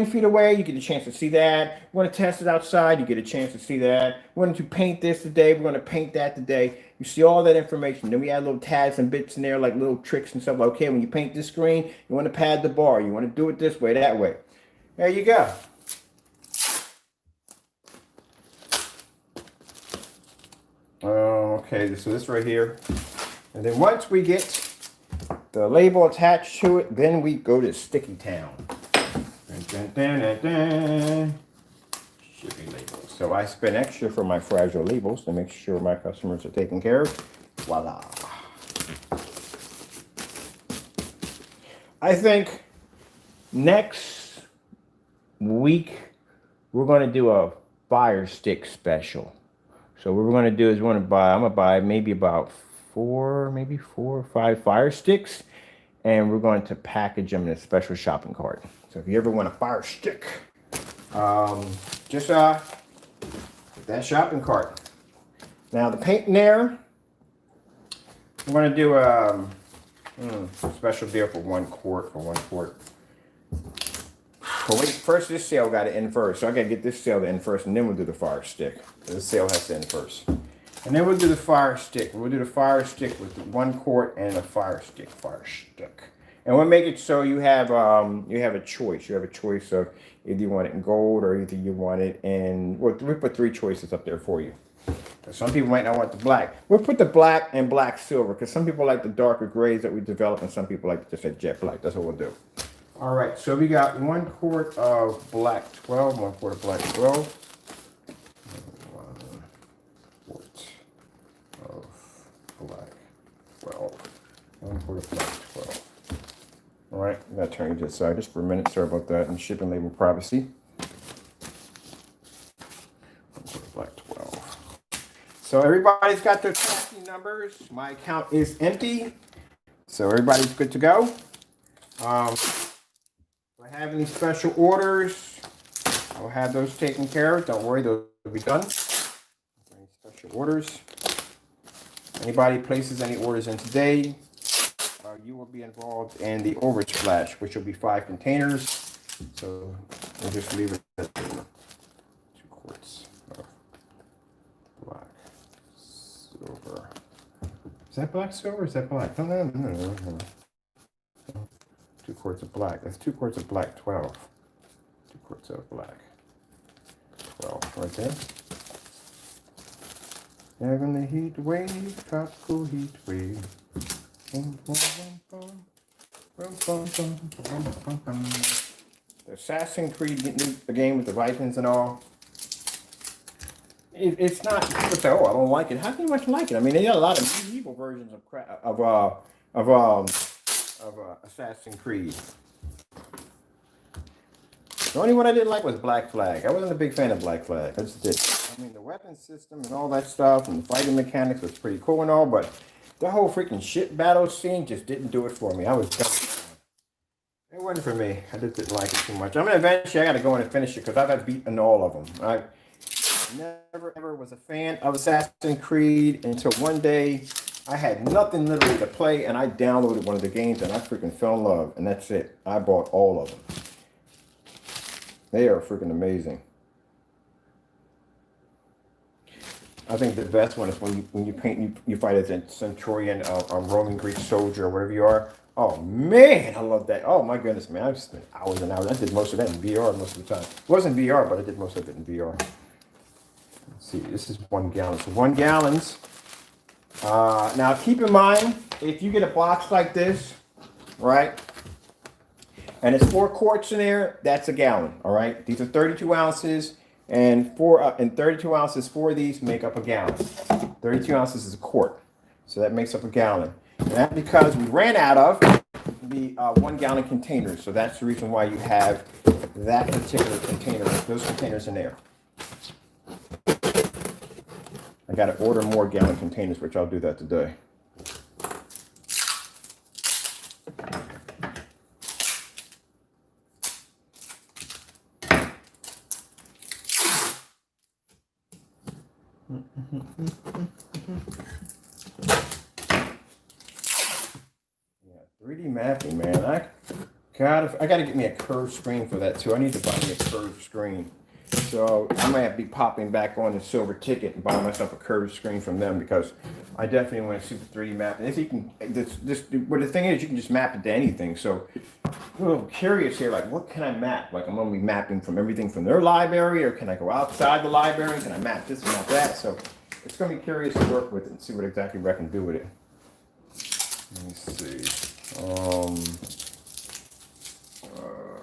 feet away, you get a chance to see that. We're going to test it outside, you get a chance to see that. We're going to paint this today, we're going to paint that today. You see all that information. Then we add little tags and bits in there, like little tricks and stuff. Like, okay, when you paint this screen, you want to pad the bar. You want to do it this way, that way. There you go. Okay, so this right here. And then once we get the label attached to it, then we go to Sticky Town. Dun, dun, dun, dun. Shipping labels. So I spend extra for my fragile labels to make sure my customers are taken care of. Voila. I think next week we're going to do a Fire Stick special. So what we're going to do is I'm going to buy maybe about 4 or 5 Fire Sticks, and we're going to package them in a special shopping cart. So if you ever want a Fire Stick, just that shopping cart. Now the paint in there, I'm going to do a special deal for 1 quart. But wait, first this sale got to end first. So I got to get this sale to end first, and then we'll do the Fire Stick. This sale has to end first. And then we'll do the Fire Stick. We'll do the Fire Stick with 1 quart and a Fire Stick. And we'll make it so you have a choice. You have a choice of either you want it in gold or either you want it in. Well, we put 3 choices up there for you. Some people might not want the black. We'll put the black and black silver because some people like the darker grays that we develop, and some people like just that jet black. That's what we'll do. All right. So we got 1 quart of black 12. 1 quart of black 12. 1 quart of black 12. 1 quart of black 12. All right, I'm going to turn you to the side just for a minute. Sorry about that. And shipping label privacy. Black 12. So everybody's got their tracking numbers. My account is empty. So everybody's good to go. If I have any special orders, I'll have those taken care of. Don't worry, those will be done. Any special orders. Anybody places any orders in today, you will be involved in the overage splash, which will be 5 containers. So we'll just leave it at 2 quarts of black silver. Is that black silver or is that black? No. 2 quarts of black. That's 2 quarts of black 12. 2 quarts of black 12 right there. Having the heat wave, tropical heat wave. The Assassin's Creed game with the Vikings and all. It's not. People say, "Oh, I don't like it." How can you much like it? I mean, they got a lot of medieval versions of Assassin's Creed. The only one I didn't like was Black Flag. I wasn't a big fan of Black Flag. I just did. I mean, the weapon system and all that stuff and the fighting mechanics was pretty cool and all, but the whole freaking ship battle scene just didn't do it for me. I was done. It wasn't for me. I just didn't like it too much. I mean, eventually I got to go in and finish it because I've beaten all of them. I never ever was a fan of Assassin's Creed until one day I had nothing literally to play and I downloaded one of the games and I freaking fell in love. And that's it. I bought all of them. They are freaking amazing. I think the best one is when you fight as a centurion, a Roman Greek soldier, or whatever you are. Oh man, I love that. Oh my goodness, man, I've spent hours and hours. I did most of that in VR most of the time. It wasn't VR, but I did most of it in VR. Let's see, this is 1 gallon. So 1 gallons Now keep in mind, if you get a box like this, right, and it's 4 quarts in there, that's a gallon. All right, these are 32 ounces, and 32 ounces, 4 of these make up a gallon. 32 ounces is a quart, so that makes up a gallon. And that's because we ran out of the 1 gallon containers, so that's the reason why you have that particular container, those containers in there. I got to order more gallon containers, which I'll do that today. Yeah, 3D mapping, man. I gotta get me a curved screen for that too. I need to buy me a curved screen. So I might have to be popping back on the Silver Ticket and buy myself a curved screen from them, because I definitely want to see the 3D mapping. If you can, but the thing is, you can just map it to anything. So I'm a little curious here, like what can I map? Like I'm gonna be mapping from everything from their library, or can I go outside the library? Can I map this and map that? So it's gonna be curious to work with it and see what exactly I can do with it. Let me see.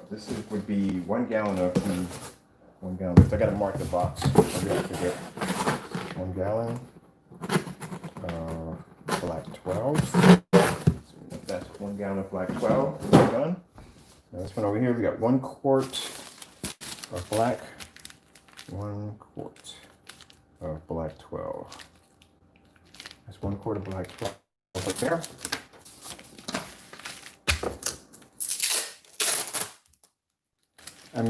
This would be 1 gallon of 1 gallon. So I gotta mark the box. Maybe I forget. 1 gallon. Black 12. So that's 1 gallon of black 12. Done. Now this one over here, we got 1 quart of black. 1 quart of black 12. That's 1 quart of black 12 right there. I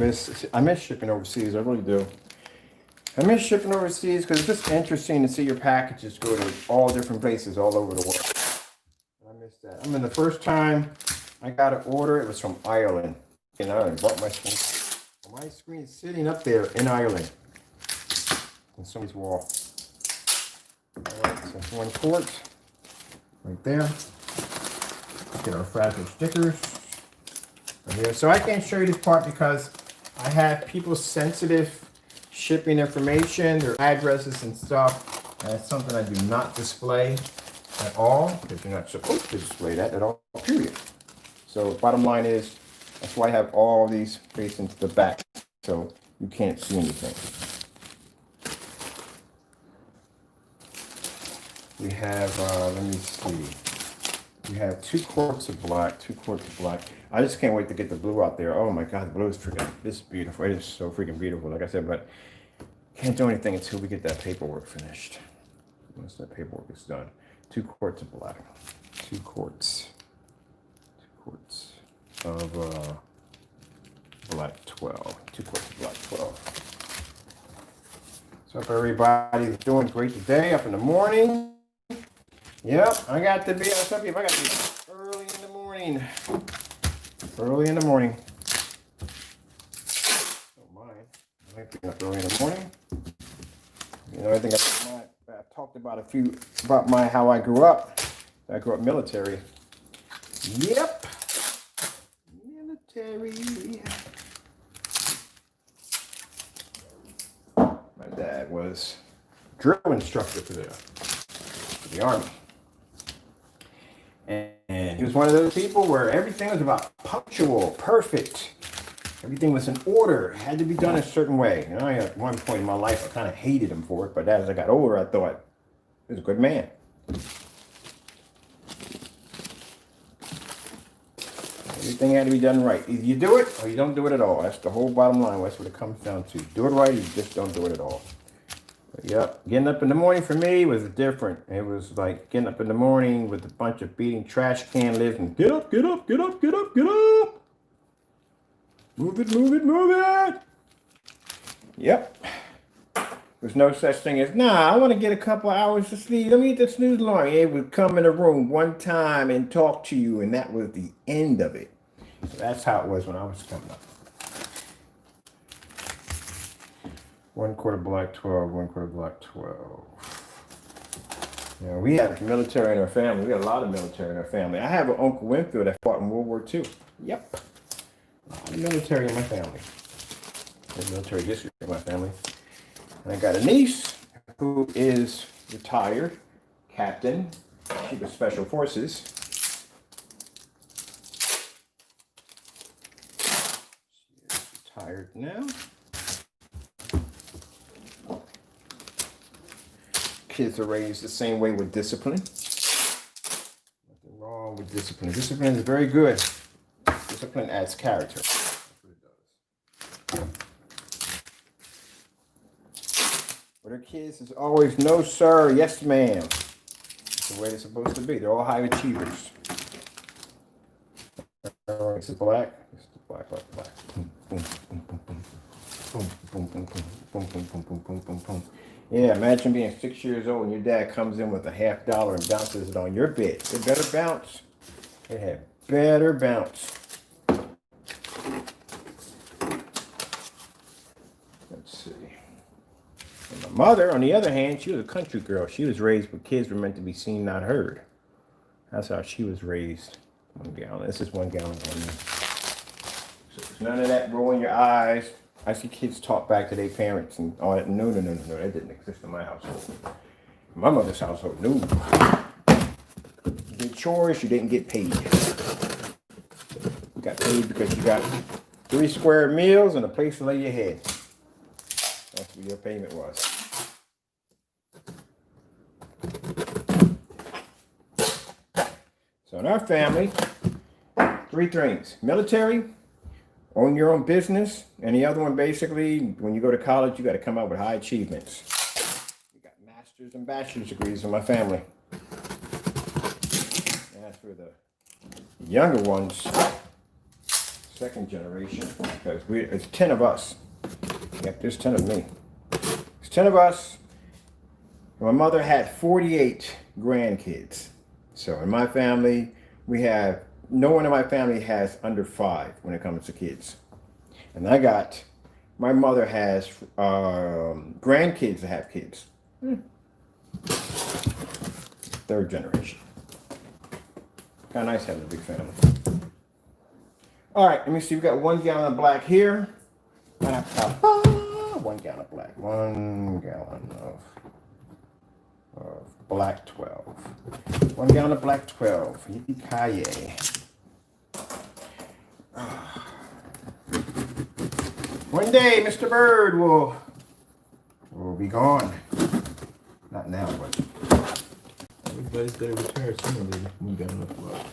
miss shipping overseas. I really do. I miss shipping overseas because it's just interesting to see your packages go to all different places all over the world. I miss that. I mean, the first time I got an order, it was from Ireland. And I bought my screen. My screen is sitting up there in Ireland on somebody's wall. All right, so it's 1 quart right there. Get our fragile stickers. Here. So I can't show you this part because I have people's sensitive shipping information, their addresses and stuff. And that's something I do not display at all, because you're not supposed to display that at all, period. So bottom line is, that's why I have all these facing to the back, so you can't see anything. We have, let me see. We have 2 quarts of black, 2 quarts of black. I just can't wait to get the blue out there. Oh my God, the blue is freaking, this is beautiful. It is so freaking beautiful, like I said, but can't do anything until we get that paperwork finished. Once that paperwork is done. 2 quarts of black, 2 quarts, 2 quarts of black 12, 2 quarts of black 12. So if everybody's doing great today, up in the morning. Yep, I got to be, I tell people, I got to be early in the morning. Early in the morning. Don't mind. I like being up early in the morning. You know, I think I've talked about how I grew up. I grew up military. Yep. Military. My dad was drill instructor for the Army. And he was one of those people where everything was about punctual, perfect. Everything was in order, had to be done a certain way. You know, at one point in my life, I kind of hated him for it, but as I got older, I thought he was a good man. Everything had to be done right. Either you do it or you don't do it at all. That's the whole bottom line. That's what it comes down to. Do it right or you just don't do it at all. Yep, getting up in the morning for me was different. It was like getting up in the morning with a bunch of beating trash can lids and get up, get up, get up, get up, get up. Move it, move it, move it. Yep. There's no such thing as, I want to get a couple hours of sleep. Let me hit the snooze alarm. It would come in the room one time and talk to you, and that was the end of it. So that's how it was when I was coming up. 1 quart of black 12, 1 quart of black 12. Yeah, we have military in our family. We got a lot of military in our family. I have an Uncle Winfield that fought in World War II. Yep. A lot of military in my family. There's military history in my family. And I got a niece who is retired, captain. She was Special Forces. She is retired now. Kids are raised the same way with discipline. Nothing wrong with discipline. Discipline is very good. Discipline adds character. That's what it does. With her kids, it's always no sir, yes ma'am. That's the way it's supposed to be. They're all high achievers. This is black. This is black. Boom, boom, boom, boom, boom. Boom, boom, boom, boom, boom, boom, boom, boom, boom, boom, boom. Yeah, imagine being 6 years old and your dad comes in with a $50 and bounces it on your bed. It better bounce. It had better bounce. Let's see. And my mother, on the other hand, she was a country girl. She was raised where kids were meant to be seen, not heard. That's how she was raised. 1 gallon. This is 1 gallon on me. So there's none of that rolling your eyes. I see kids talk back to their parents and all that. No. That didn't exist in my household. My mother's household, no. You did chores, you didn't get paid. You got paid because you got 3 square meals and a place to lay your head. That's what your payment was. So in our family, 3 things. Military, own your own business, and the other one basically, when you go to college, you got to come out with high achievements. We got master's and bachelor's degrees in my family. And as for the younger ones, second generation, because it's 10 of us. Yep, there's 10 of me. There's 10 of us. My mother had 48 grandkids. So in my family, no one in my family has under 5 when it comes to kids. And my mother has grandkids that have kids. 3rd generation. Kind of nice having a big family. All right, let me see. We got 1 gallon of black here. 1 gallon of black. 1 gallon of black 12. 1 gallon of black 12. Yippee-ki-yay. One day, Mr. Bird will be gone. Not now, but everybody's gonna retire sooner than we got enough love.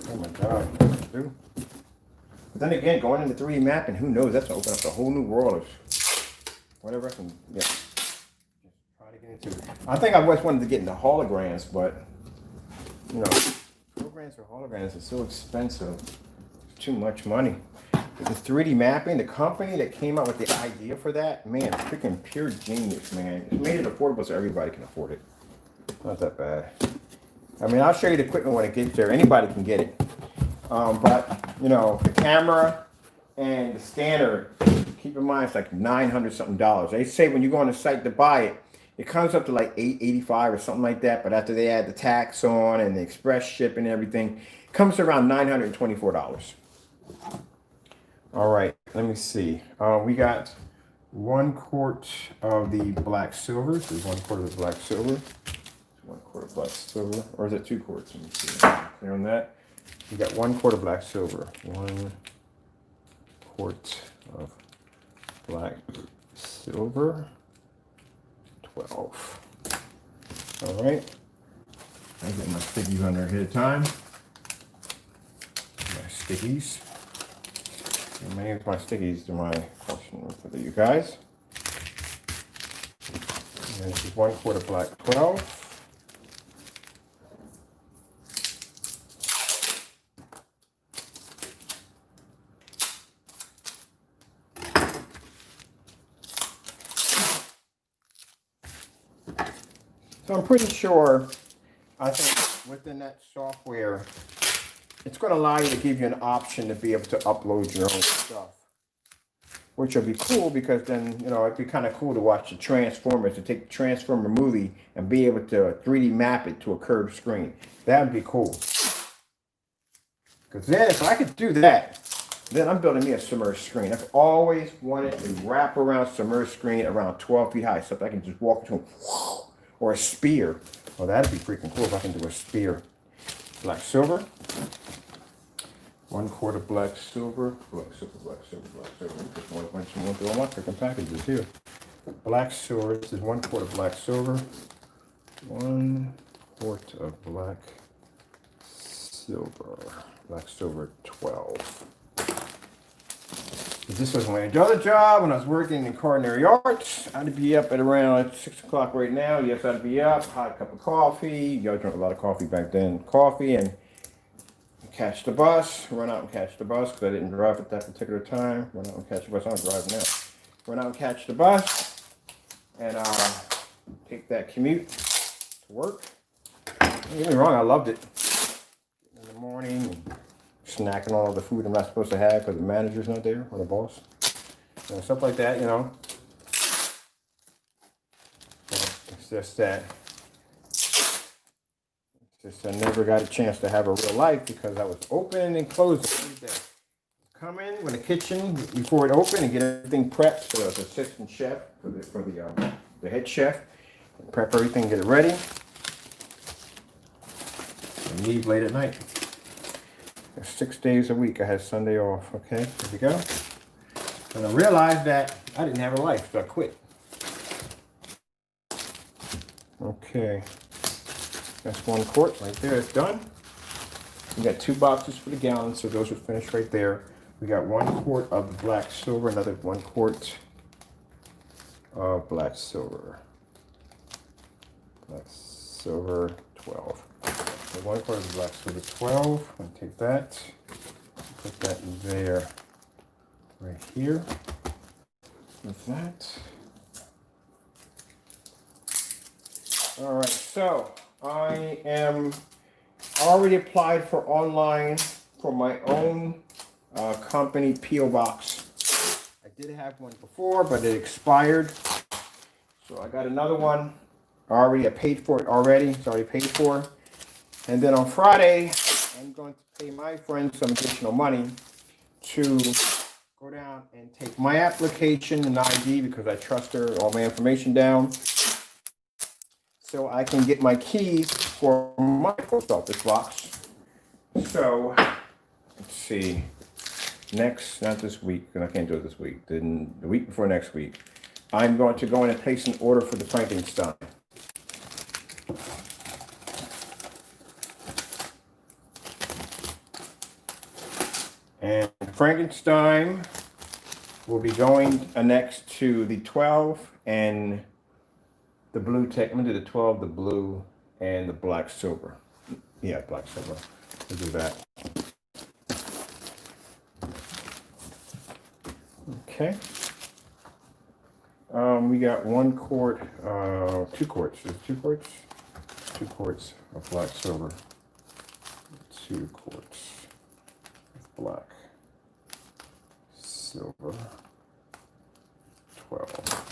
Oh my God, dude. But then again, going into 3D mapping, who knows? That's gonna open up a whole new world of whatever I can get. Just try to get into. I think I always wanted to get into holograms, but you know, programs for holograms are so expensive. It's too much money. The 3D mapping, the company that came up with the idea for that, man, freaking pure genius, man. It made it affordable so everybody can afford it. Not that bad. I mean, I'll show you the equipment when it gets there. Anybody can get it. But, you know, the camera and the scanner, keep in mind, it's like $900 something. They say when you go on the site to buy it, it comes up to like $885 or something like that. But after they add the tax on and the express shipping and everything, it comes to around $924. All right, let me see. We got 1 quart of the black silver. This is 1 quart of the black silver. 1 quart of black silver, or is it 2 quarts? Let me see. Clear on that. We got 1 quart of black silver. 1 quart of black silver. 12. All right. I get my stickies on there ahead of time. My stickies. And many of my stickies to my question for you guys. And this is 1 quart of black 12. So I'm pretty sure, I think within that software, it's going to allow you to give you an option to be able to upload your own stuff, which will be cool because then, you know, it'd be kind of cool to watch the Transformers, to take the Transformer movie and be able to 3D map it to a curved screen. That would be cool. Because then if I could do that, then I'm building me a submerged screen. I've always wanted a wraparound submerged screen around 12 feet high, so I can just walk into or a spear. Well, that'd be freaking cool if I can do a spear. Black silver. 1 quart of black silver. Black silver, black silver, black silver. Just want a bunch of more through all my freaking packages here. Black silver. This is 1 quart of black silver. 1 quart of black silver. Black silver 12. This was my other job when I was working in culinary arts. I'd be up at around 6 o'clock right now. Yes, I'd be up. Hot cup of coffee. Y'all drank a lot of coffee back then. Coffee and catch the bus. Run out and catch the bus because I didn't drive at that particular time. Run out and catch the bus. I'm driving now. Run out and catch the bus and take that commute to work. Don't get me wrong, I loved it. In the morning, and snacking all the food I'm not supposed to have because the manager's not there or the boss. Stuff like that, you know. It's just that. I never got a chance to have a real life because I was opening and closing every day. Come in with the kitchen before it opened and get everything prepped for the assistant chef, for the head chef. Prep everything, get it ready. And leave late at night. 6 days a week. I had Sunday off. Okay, here we go. And I realized that I didn't have a life, so I quit. Okay. That's 1 quart right there. It's done. We got 2 boxes for the gallon, so those are finished right there. We got 1 quart of the black silver, another 1 quart of black silver. Black silver 12. So 1 quart of the black silver 12. I'm gonna take that, put that in there, right here. With that. All right, so I am already applied for online for my own company P.O. Box. I did have one before, but it expired. So I got another one. I paid for it already. It's already paid for. And then on Friday, I'm going to pay my friend some additional money to go down and take my application and ID because I trust her, all my information down, so I can get my keys for my post office box. So, let's see. Next, not this week, because I can't do it this week. Then the week before next week, I'm going to go in and place an order for the Frankenstein. And Frankenstein will be going next to the 12 and the blue tech. I'm gonna do the 12, the blue, and the black silver. Yeah, black silver. We'll do that. Okay. We got 1 quart, 2 quarts. Is it 2 quarts? 2 quarts of black silver. 2 quarts of black silver. 12.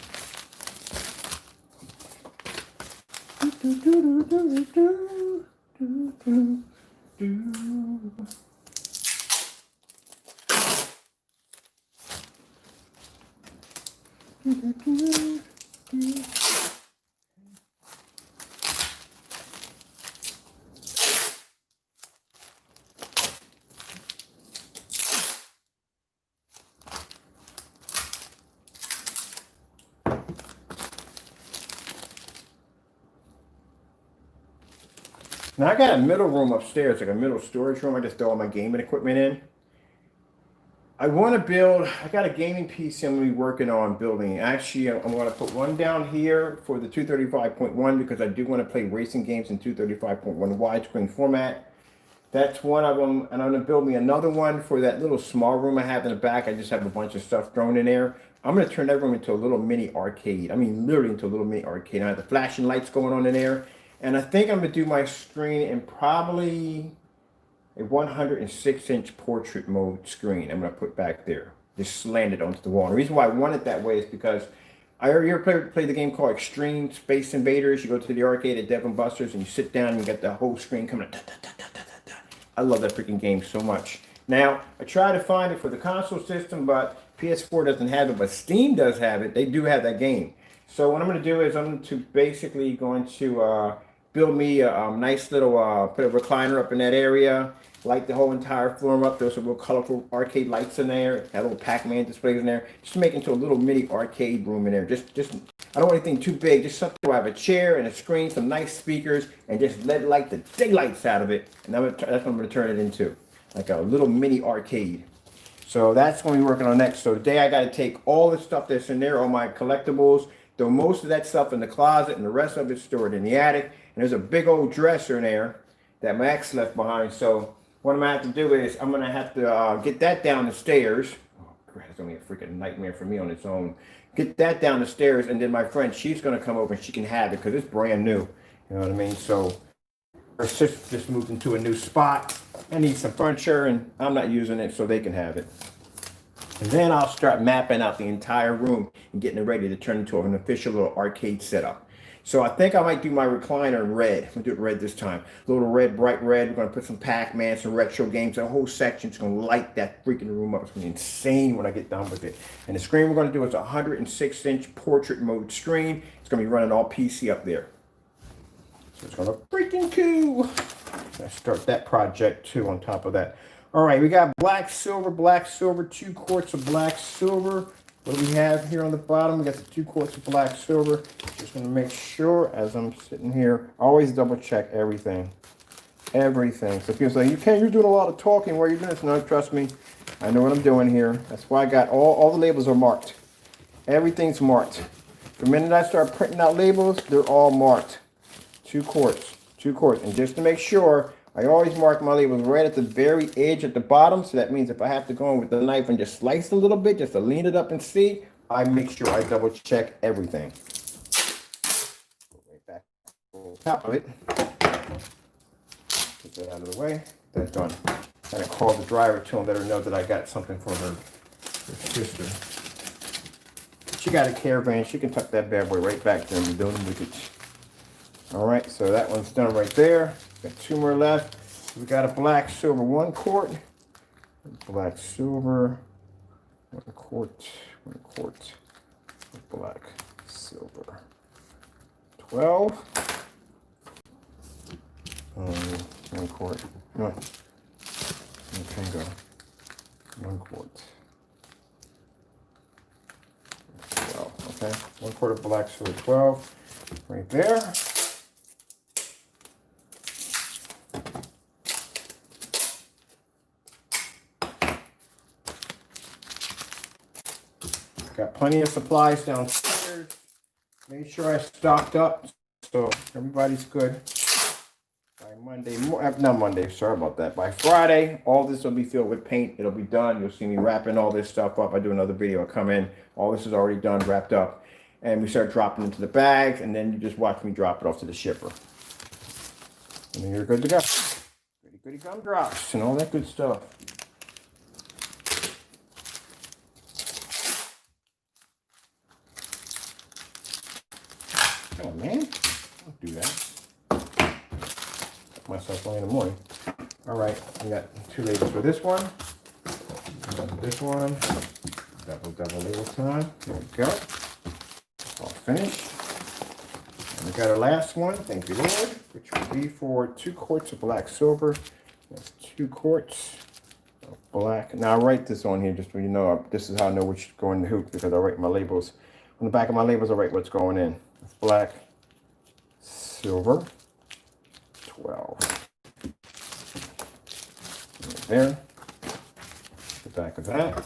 Now I got a middle room upstairs, like a middle storage room. I just throw all my gaming equipment in. I want to build, I got a gaming PC I'm going to be working on building. Actually, I'm going to put one down here for the 235.1 because I do want to play racing games in 235.1 widescreen format. That's one of them. And I'm going to build me another one for that little small room I have in the back. I just have a bunch of stuff thrown in there. I'm going to turn that room into a little mini arcade. I mean, literally into a little mini arcade. I have the flashing lights going on in there. And I think I'm going to do my screen in probably a 106-inch portrait mode screen. I'm going to put back there. Just slant it onto the wall. And the reason why I want it that way is because I ever played the game called Extreme Space Invaders. You go to the arcade at Dave & Buster's and you sit down and you get the whole screen coming. I love that freaking game so much. Now, I tried to find it for the console system, but PS4 doesn't have it, but Steam does have it. They do have that game. So what I'm going to do is I'm basically going to build me a nice little, put a recliner up in that area, light the whole entire floor up. There's some real colorful arcade lights in there, have little Pac-Man displays in there, just to make it into a little mini arcade room in there. Just I don't want anything too big, just something where I have a chair and a screen, some nice speakers, and just let light the daylights out of it. And that's what I'm going to turn it into, like a little mini arcade. So that's what we're working on next. So today I got to take all the stuff that's in there, all my collectibles, throw most of that stuff in the closet, and the rest of it's stored in the attic. And there's a big old dresser in there that my ex left behind. So what I'm going to have to do is I'm going to have to get that down the stairs. Oh, crap, it's only a freaking nightmare for me on its own. Get that down the stairs, and then my friend, she's going to come over and she can have it because it's brand new. You know what I mean? So her sister just moved into a new spot. I need some furniture, and I'm not using it, so they can have it. And then I'll start mapping out the entire room and getting it ready to turn into an official little arcade setup. So I think I might do my recliner in red. I'm gonna do it red this time. A little red, bright red. We're gonna put some Pac-Man, some retro games, a whole section's gonna light that freaking room up. It's gonna be insane when I get done with it. And the screen we're gonna do is a 106-inch portrait mode screen. It's gonna be running all PC up there. So it's gonna freaking cool. Let's start that project too on top of that. All right, we got black silver, 2 quarts of black silver. What do we have here on the bottom? We got the 2 quarts of black silver. Just gonna make sure as I'm sitting here, always double check everything. Everything. So people say, you're doing a lot of talking. Why are you doing this? No, trust me, I know what I'm doing here. That's why I got all the labels are marked. Everything's marked. The minute I start printing out labels, they're all marked. 2 quarts, 2 quarts. And just to make sure, I always mark my labels right at the very edge at the bottom. So that means if I have to go in with the knife and just slice a little bit, just to lean it up and see, I make sure I double check everything. Right back on top of it. Get that out of the way. That's done. And I called the driver to him, let her know that I got something for her sister. She got a Caravan. She can tuck that bad boy right back there and be doing with it. All right, so that one's done right there. Got 2 more left. We got a black silver 1 quart. Black silver 1 quart. 1 quart of black silver. 12. 1 quart. No. Tango. 1 quart. 12. Okay. 1 quart of black silver 12. Right there. Got plenty of supplies downstairs. Made sure I stocked up so everybody's good. By Monday, not Monday, sorry about that. By Friday, all this will be filled with paint. It'll be done. You'll see me wrapping all this stuff up. I do another video. I'll come in. All this is already done, wrapped up. And we start dropping into the bags, and then you just watch me drop it off to the shipper. And then you're good to go. Goody goody gumdrops and all that good stuff. Come on, man. Don't do that. Got myself away in the morning. All right, I got 2 labels for this one. This one. Double label time. There we go. All finished. And we got our last one, thank you Lord, which will be for 2 quarts of black silver. That's 2 quarts of black. Now I write this on here just so you know, this is how I know which going in the hoop because I write my labels. On the back of my labels, I write what's going in. It's black, silver, 12. Right there. The back of that.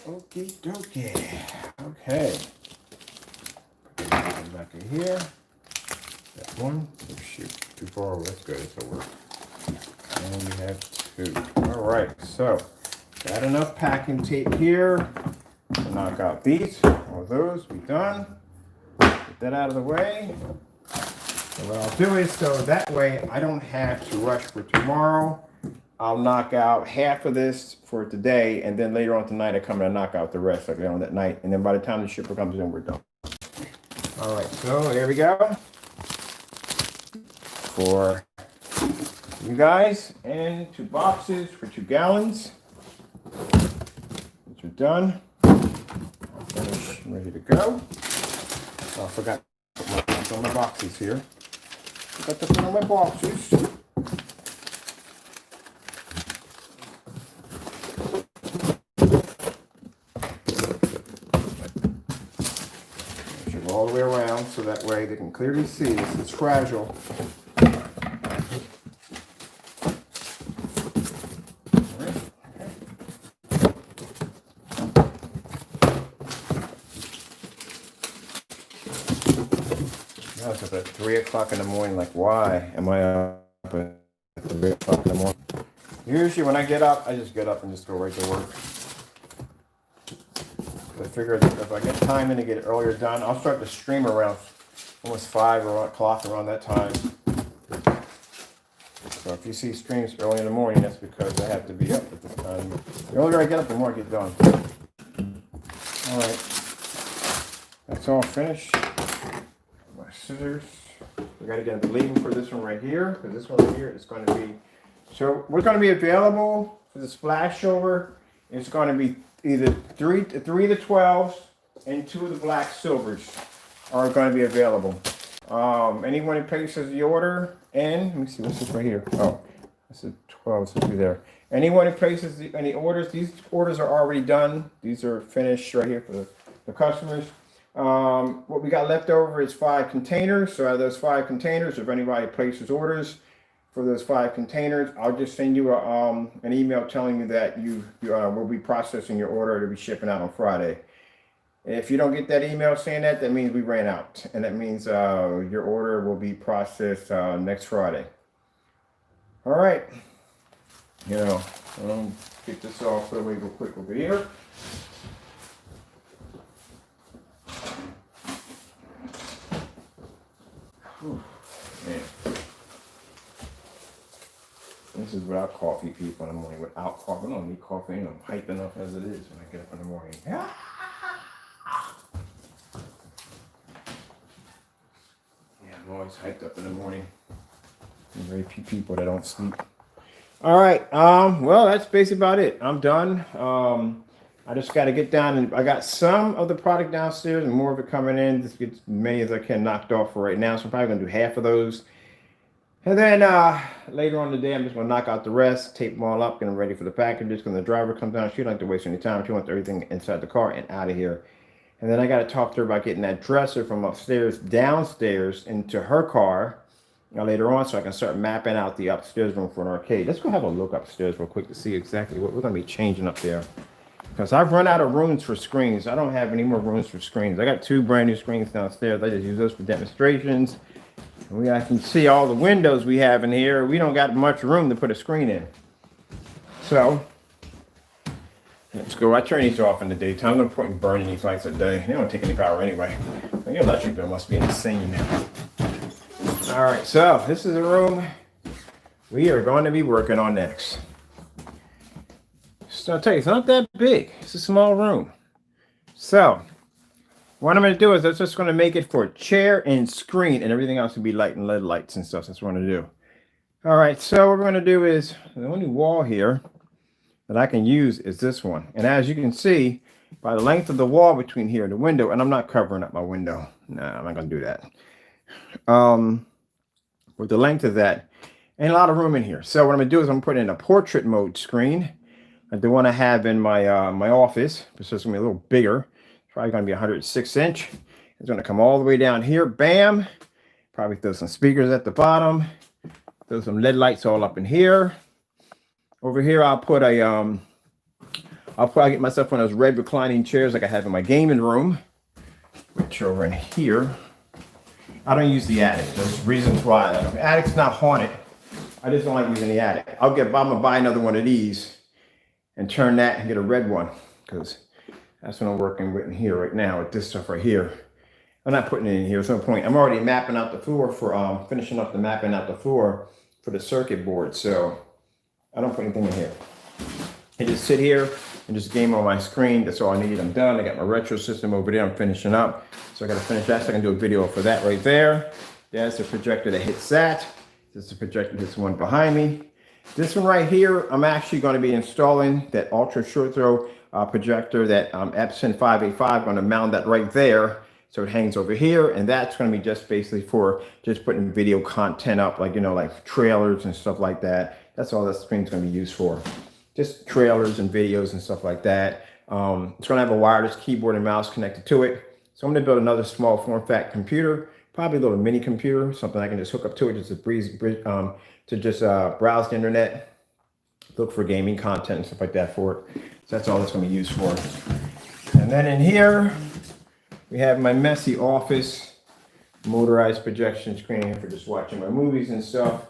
Okie dokie. Okay. Put that back in here. That one. Oh shoot. Too far away. That's good. This will work. And we have 2. Alright, so got enough packing tape here to knock out these. All those. We done. Get that out of the way. So what I'll do is so that way I don't have to rush for tomorrow. I'll knock out half of this for today, and then later on tonight I come and knock out the rest like on that night, and then by the time the shipper comes in, we're done. All right, so there we go for you guys, and 2 boxes for 2 gallons. These are done. Finish, ready to go. Oh, I forgot to put my things on my boxes here. Forgot to put on my boxes. Make sure all the way around so that way they can clearly see this is fragile. I was up at 3 o'clock in the morning, like, why am I up at 3 o'clock in the morning? Usually when I get up, I just get up and just go right to work. I figure that if I get time in to get it earlier done, I'll start to stream around almost 5 o'clock around that time. So if you see streams early in the morning, that's because I have to be up at this time. The earlier I get up, the more I get done. All right, that's all finished. My scissors. We got to get the label for this one right here, because this one right here is going to be. So what's going to be available for the splashover? It's going to be either three of the 12s and 2 of the black silvers are going to be available. Anyone who places the order in, let me see what's this right here. Oh, this is 12, so it'll be there. Anyone who places any orders, these orders are already done. These are finished right here for the customers. What we got left over is 5 containers. So out of those 5 containers, if anybody places orders for those 5 containers, I'll just send you an email telling you that you will be processing your order to be shipping out on Friday. If you don't get that email saying that, that means we ran out, and that means your order will be processed next Friday. All right. Get this off so we go quick over here. Man. This is without coffee, people, in the morning. Without coffee, I don't need coffee. I'm hyped enough as it is when I get up in the morning. Yeah, I'm always hyped up in the morning. There's very few people that don't sleep. All right. Well, that's basically about it. I'm done. I just got to get down, and I got some of the product downstairs and more of it coming in. Just get as many as I can knocked off for right now. So I'm probably going to do half of those. And then later on in the day, I'm just going to knock out the rest, tape them all up, get them ready for the packages. When the driver comes down, she don't like to waste any time. She wants everything inside the car and out of here. And then I got to talk to her about getting that dresser from upstairs downstairs into her car later on, so I can start mapping out the upstairs room for an arcade. Let's go have a look upstairs real quick to see exactly what we're going to be changing up there. Because I've run out of rooms for screens. I don't have any more rooms for screens. I got 2 brand new screens downstairs. I just use those for demonstrations. And I can see all the windows we have in here. We don't got much room to put a screen in. So, let's go. I turn these off in the daytime. No point in burning these lights at day. They don't take any power anyway. Your electric bill must be insane now. All right, so this is the room we are going to be working on next. So I'll tell you, it's not that big. It's a small room. So what I'm going to do is I'm just going to make it for a chair and screen, and everything else will be light and LED lights and stuff. That's what I'm going to do. All right, so what we're going to do is the only wall here that I can use is this one. And as you can see, by the length of the wall between here and the window, and I'm not covering up my window. No, I'm not going to do that. With the length of that, and a lot of room in here. So what I'm going to do is I'm putting in a portrait mode screen, like the one I have in my my office. It's just going to be a little bigger. It's probably going to be 106 inch. It's going to come all the way down here. Bam. Probably throw some speakers at the bottom. Throw some LED lights all up in here. Over here, I'll put a I'll probably get myself one of those red reclining chairs like I have in my gaming room, which over in here. I don't use the attic. There's reasons why. The attic's not haunted. I just don't like using the attic. I'm gonna buy another one of these and turn that and get a red one, because that's what I'm working with in here right now with this stuff right here. I'm not putting it in here. There's no point. I'm already mapping out the floor for finishing up the mapping out the floor for the circuit board. So I don't put anything in here. I just sit here and just game on my screen. That's all I need. I'm done. I got my retro system over there. I'm finishing up. So I got to finish that. So I can do a video for that right there. There's the projector that hits that. This is the projector, this one behind me. This one right here, I'm actually going to be installing that ultra short throw projector, that Epson 585. I'm going to mount that right there. So it hangs over here, and that's going to be just basically for just putting video content up, like, you know, like trailers and stuff like that. That's all that screen's going to be used for. Just trailers and videos and stuff like that. It's going to have a wireless keyboard and mouse connected to it. So I'm going to build another small form factor computer, probably a little mini computer, something I can just hook up to it just to just browse the internet, look for gaming content and stuff like that for it. So that's all it's going to be used for. And then in here, we have my messy office, motorized projection screen here for just watching my movies and stuff.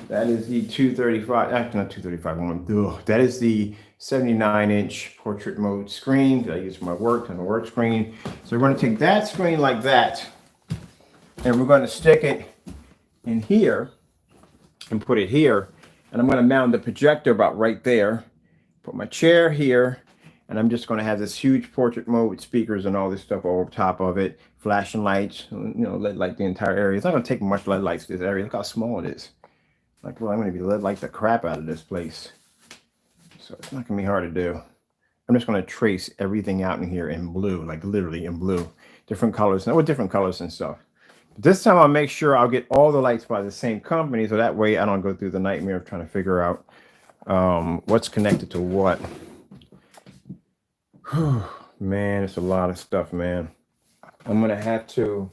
That is the 235, actually not 235, that is the 79-inch portrait mode screen that I use for my work on the work screen. So we're going to take that screen like that, and we're going to stick it in here and put it here. And I'm going to mount the projector about right there, put my chair here, and I'm just going to have this huge portrait mode with speakers and all this stuff over top of it, flashing lights, you know, LED light the entire area. It's not going to take much LED lights to this area. Look how small it is. Like, well, I'm going to be LED light the crap out of this place. So it's not going to be hard to do. I'm just going to trace everything out in here in blue, like literally in blue. Different colors, with different colors and stuff. But this time I'll make sure I'll get all the lights by the same company, so that way I don't go through the nightmare of trying to figure out what's connected to what. Man, it's a lot of stuff, man. I'm going to have to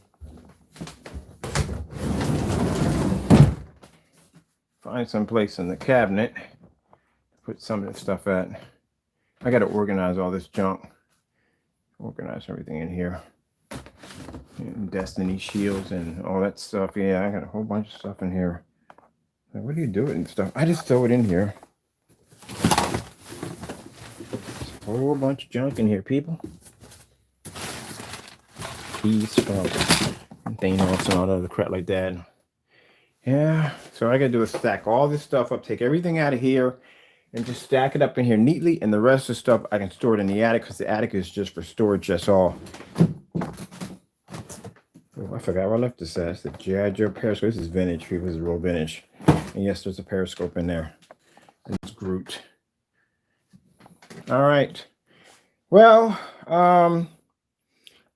find some place in the cabinet, put some of this stuff at. I got to organize all this junk. Organize everything in here. And Destiny shields and all that stuff. Yeah, I got a whole bunch of stuff in here. Like, what do you do with stuff? I just throw it in here. A whole bunch of junk in here, people. Keys, and Thanos and all the other crap like that. Yeah, so I gotta do is stack all this stuff up, take everything out of here, and just stack it up in here neatly. And the rest of the stuff I can store it in the attic, because the attic is just for storage. That's all. Oh, I forgot where I left this at. It's the G.I. Joe periscope. This is vintage, people. This is real vintage. And yes, there's a periscope in there. And it's Groot. All right. Well,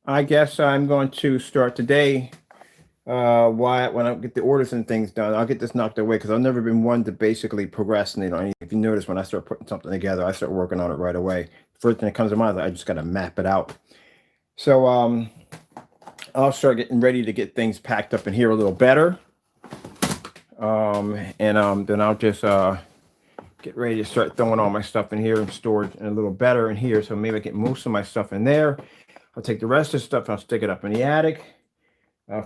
I guess I'm going to start today. When I get the orders and things done, I'll get this knocked away, because I've never been one to basically procrastinate on anything. If you notice, when I start putting something together, I start working on it right away. First thing that comes to mind, I just got to map it out. So I'll start getting ready to get things packed up in here a little better. Then I'll just get ready to start throwing all my stuff in here and store it a little better in here. So maybe I get most of my stuff in there. I'll take the rest of the stuff and I'll stick it up in the attic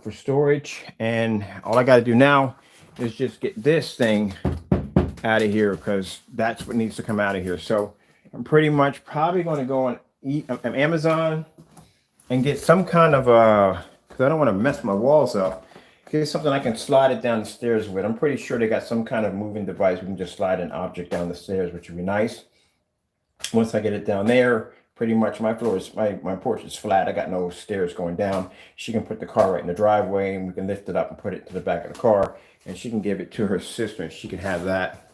for storage. And all I got to do now is just get this thing out of here, because that's what needs to come out of here. So I'm pretty much probably going to go on Amazon and get some kind of because I don't want to mess my walls up, get something I can slide it down the stairs with. I'm pretty sure they got some kind of moving device. We can just slide an object down the stairs, which would be nice. Once I get it down there, pretty much my floor is, my porch is flat. I got no stairs going down. She can put the car right in the driveway, and we can lift it up and put it to the back of the car, and she can give it to her sister, and she can have that.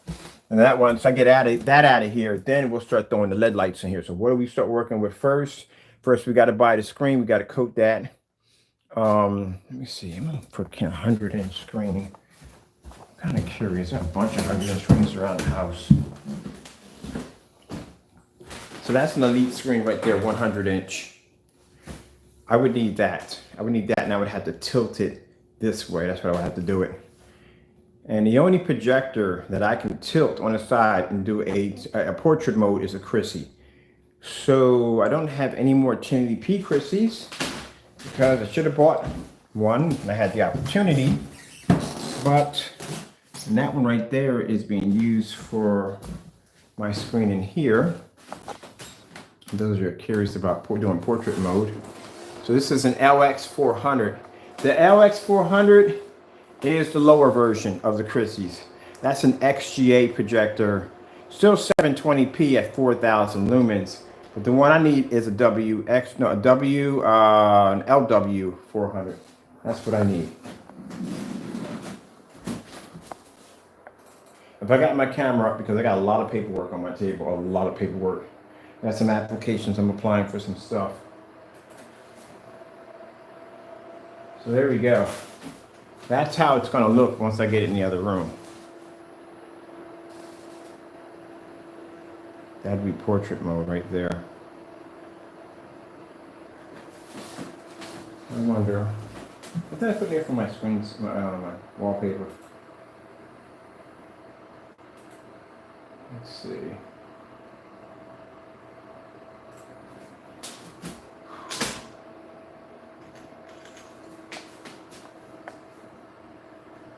And that once I get that out of here, then we'll start throwing the LED lights in here. So what do we start working with first? First, we got to buy the screen. We got to coat that. Let me see. I'm going to put a 100-inch screen. I'm kind of curious. I have a bunch of 100-inch screens around the house. So that's an Elite screen right there, 100-inch. I would need that. And I would have to tilt it this way. That's what I would have to do it. And the only projector that I can tilt on the side and do a portrait mode is a Chrissy. So I don't have any more 1080p Chrissies, because I should have bought one and I had the opportunity, but that one right there is being used for my screen in here. Those are curious about doing portrait mode. So this is an LX400. The LX400 is the lower version of the Chrissies. That's an XGA projector. Still 720p at 4,000 lumens. But the one I need is a an LW 400. That's what I need. If I got my camera up, because I got a lot of paperwork on my table, a lot of paperwork. I got some applications, I'm applying for some stuff. So there we go. That's how it's gonna look once I get it in the other room. That'd be portrait mode right there. I wonder, what did I put here for my screens, my wallpaper? Let's see.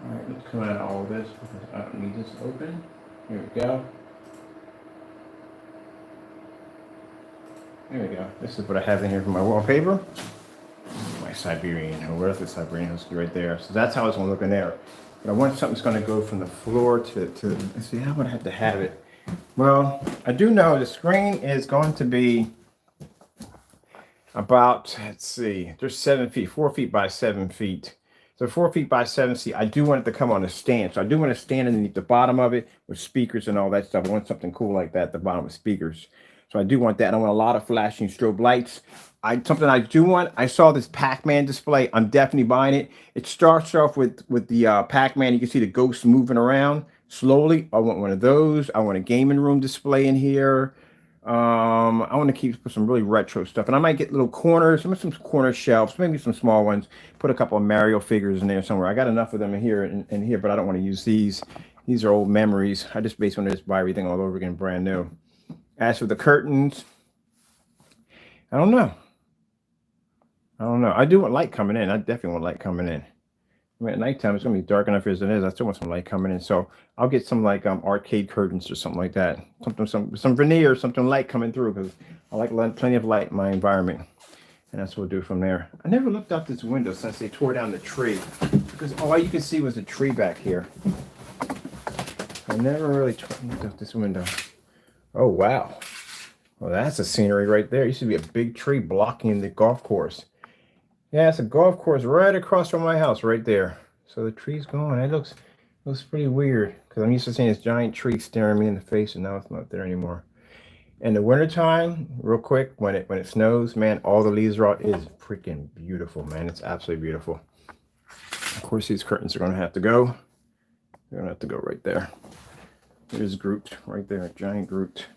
All right, let's come out of all of this because I don't need this open. Here we go. There we go. This is what I have in here for my wallpaper. My Siberian. Where's the Siberian Husky right there? So that's how it's going to look in there. But I want something that's going to go from the floor to let's see, how would I have to have it? Well, I do know the screen is going to be about, let's see, there's 7 feet, 4 feet by 7 feet. So 4 feet by 7 feet, I do want it to come on a stand. So I do want to stand underneath the bottom of it with speakers and all that stuff. I want something cool like that at the bottom with speakers. So I do want that. I want a lot of flashing strobe lights. Something I do want, I saw this Pac-Man display. I'm definitely buying it. It starts off with the Pac-Man. You can see the ghosts moving around slowly. I want one of those. I want a gaming room display in here. I want to keep some really retro stuff. And I might get little corners, some corner shelves, maybe some small ones. Put a couple of Mario figures in there somewhere. I got enough of them in here and here, but I don't want to use these. These are old memories. I just basically want to just buy everything all over again, brand new. As for the curtains, I don't know. I do want light coming in. I definitely want light coming in. I mean, at nighttime, it's going to be dark enough as it is. I still want some light coming in. So I'll get some like arcade curtains or something like that. Some veneer, something light coming through because I like plenty of light in my environment. And that's what we'll do from there. I never looked out this window since they tore down the tree because all you could see was the tree back here. I never really looked out this window. Oh, wow. Well, that's a scenery right there. It used to be a big tree blocking the golf course. Yeah, it's a golf course right across from my house right there. So the tree's gone. It looks pretty weird because I'm used to seeing this giant tree staring me in the face, and now it's not there anymore. In the wintertime, real quick, when it snows, man, all the leaves are out. It is freaking beautiful, man. It's absolutely beautiful. Of course, these curtains are going to have to go. They're going to have to go right there. There's Groot right there, giant Groot.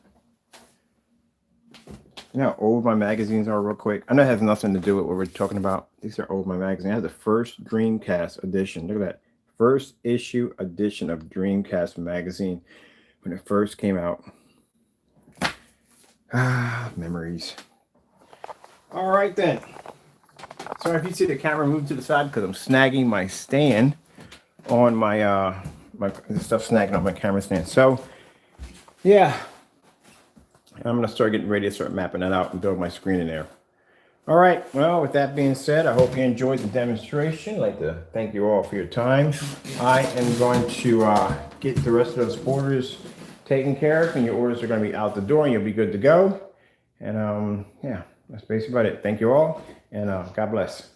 You know how old my magazines are real quick? I know it has nothing to do with what we're talking about. These are old, my magazine. I have the first Dreamcast edition. Look at that. First issue edition of Dreamcast magazine when it first came out. Ah, memories. All right then. Sorry if you see the camera move to the side because I'm snagging my stand on my my stuff snagging on my camera stand. So yeah. I'm going to start getting ready to start mapping that out and build my screen in there. All right. Well, with that being said, I hope you enjoyed the demonstration. I'd like to thank you all for your time. I am going to get the rest of those orders taken care of, and your orders are going to be out the door, and you'll be good to go. And yeah, that's basically about it. Thank you all, and God bless.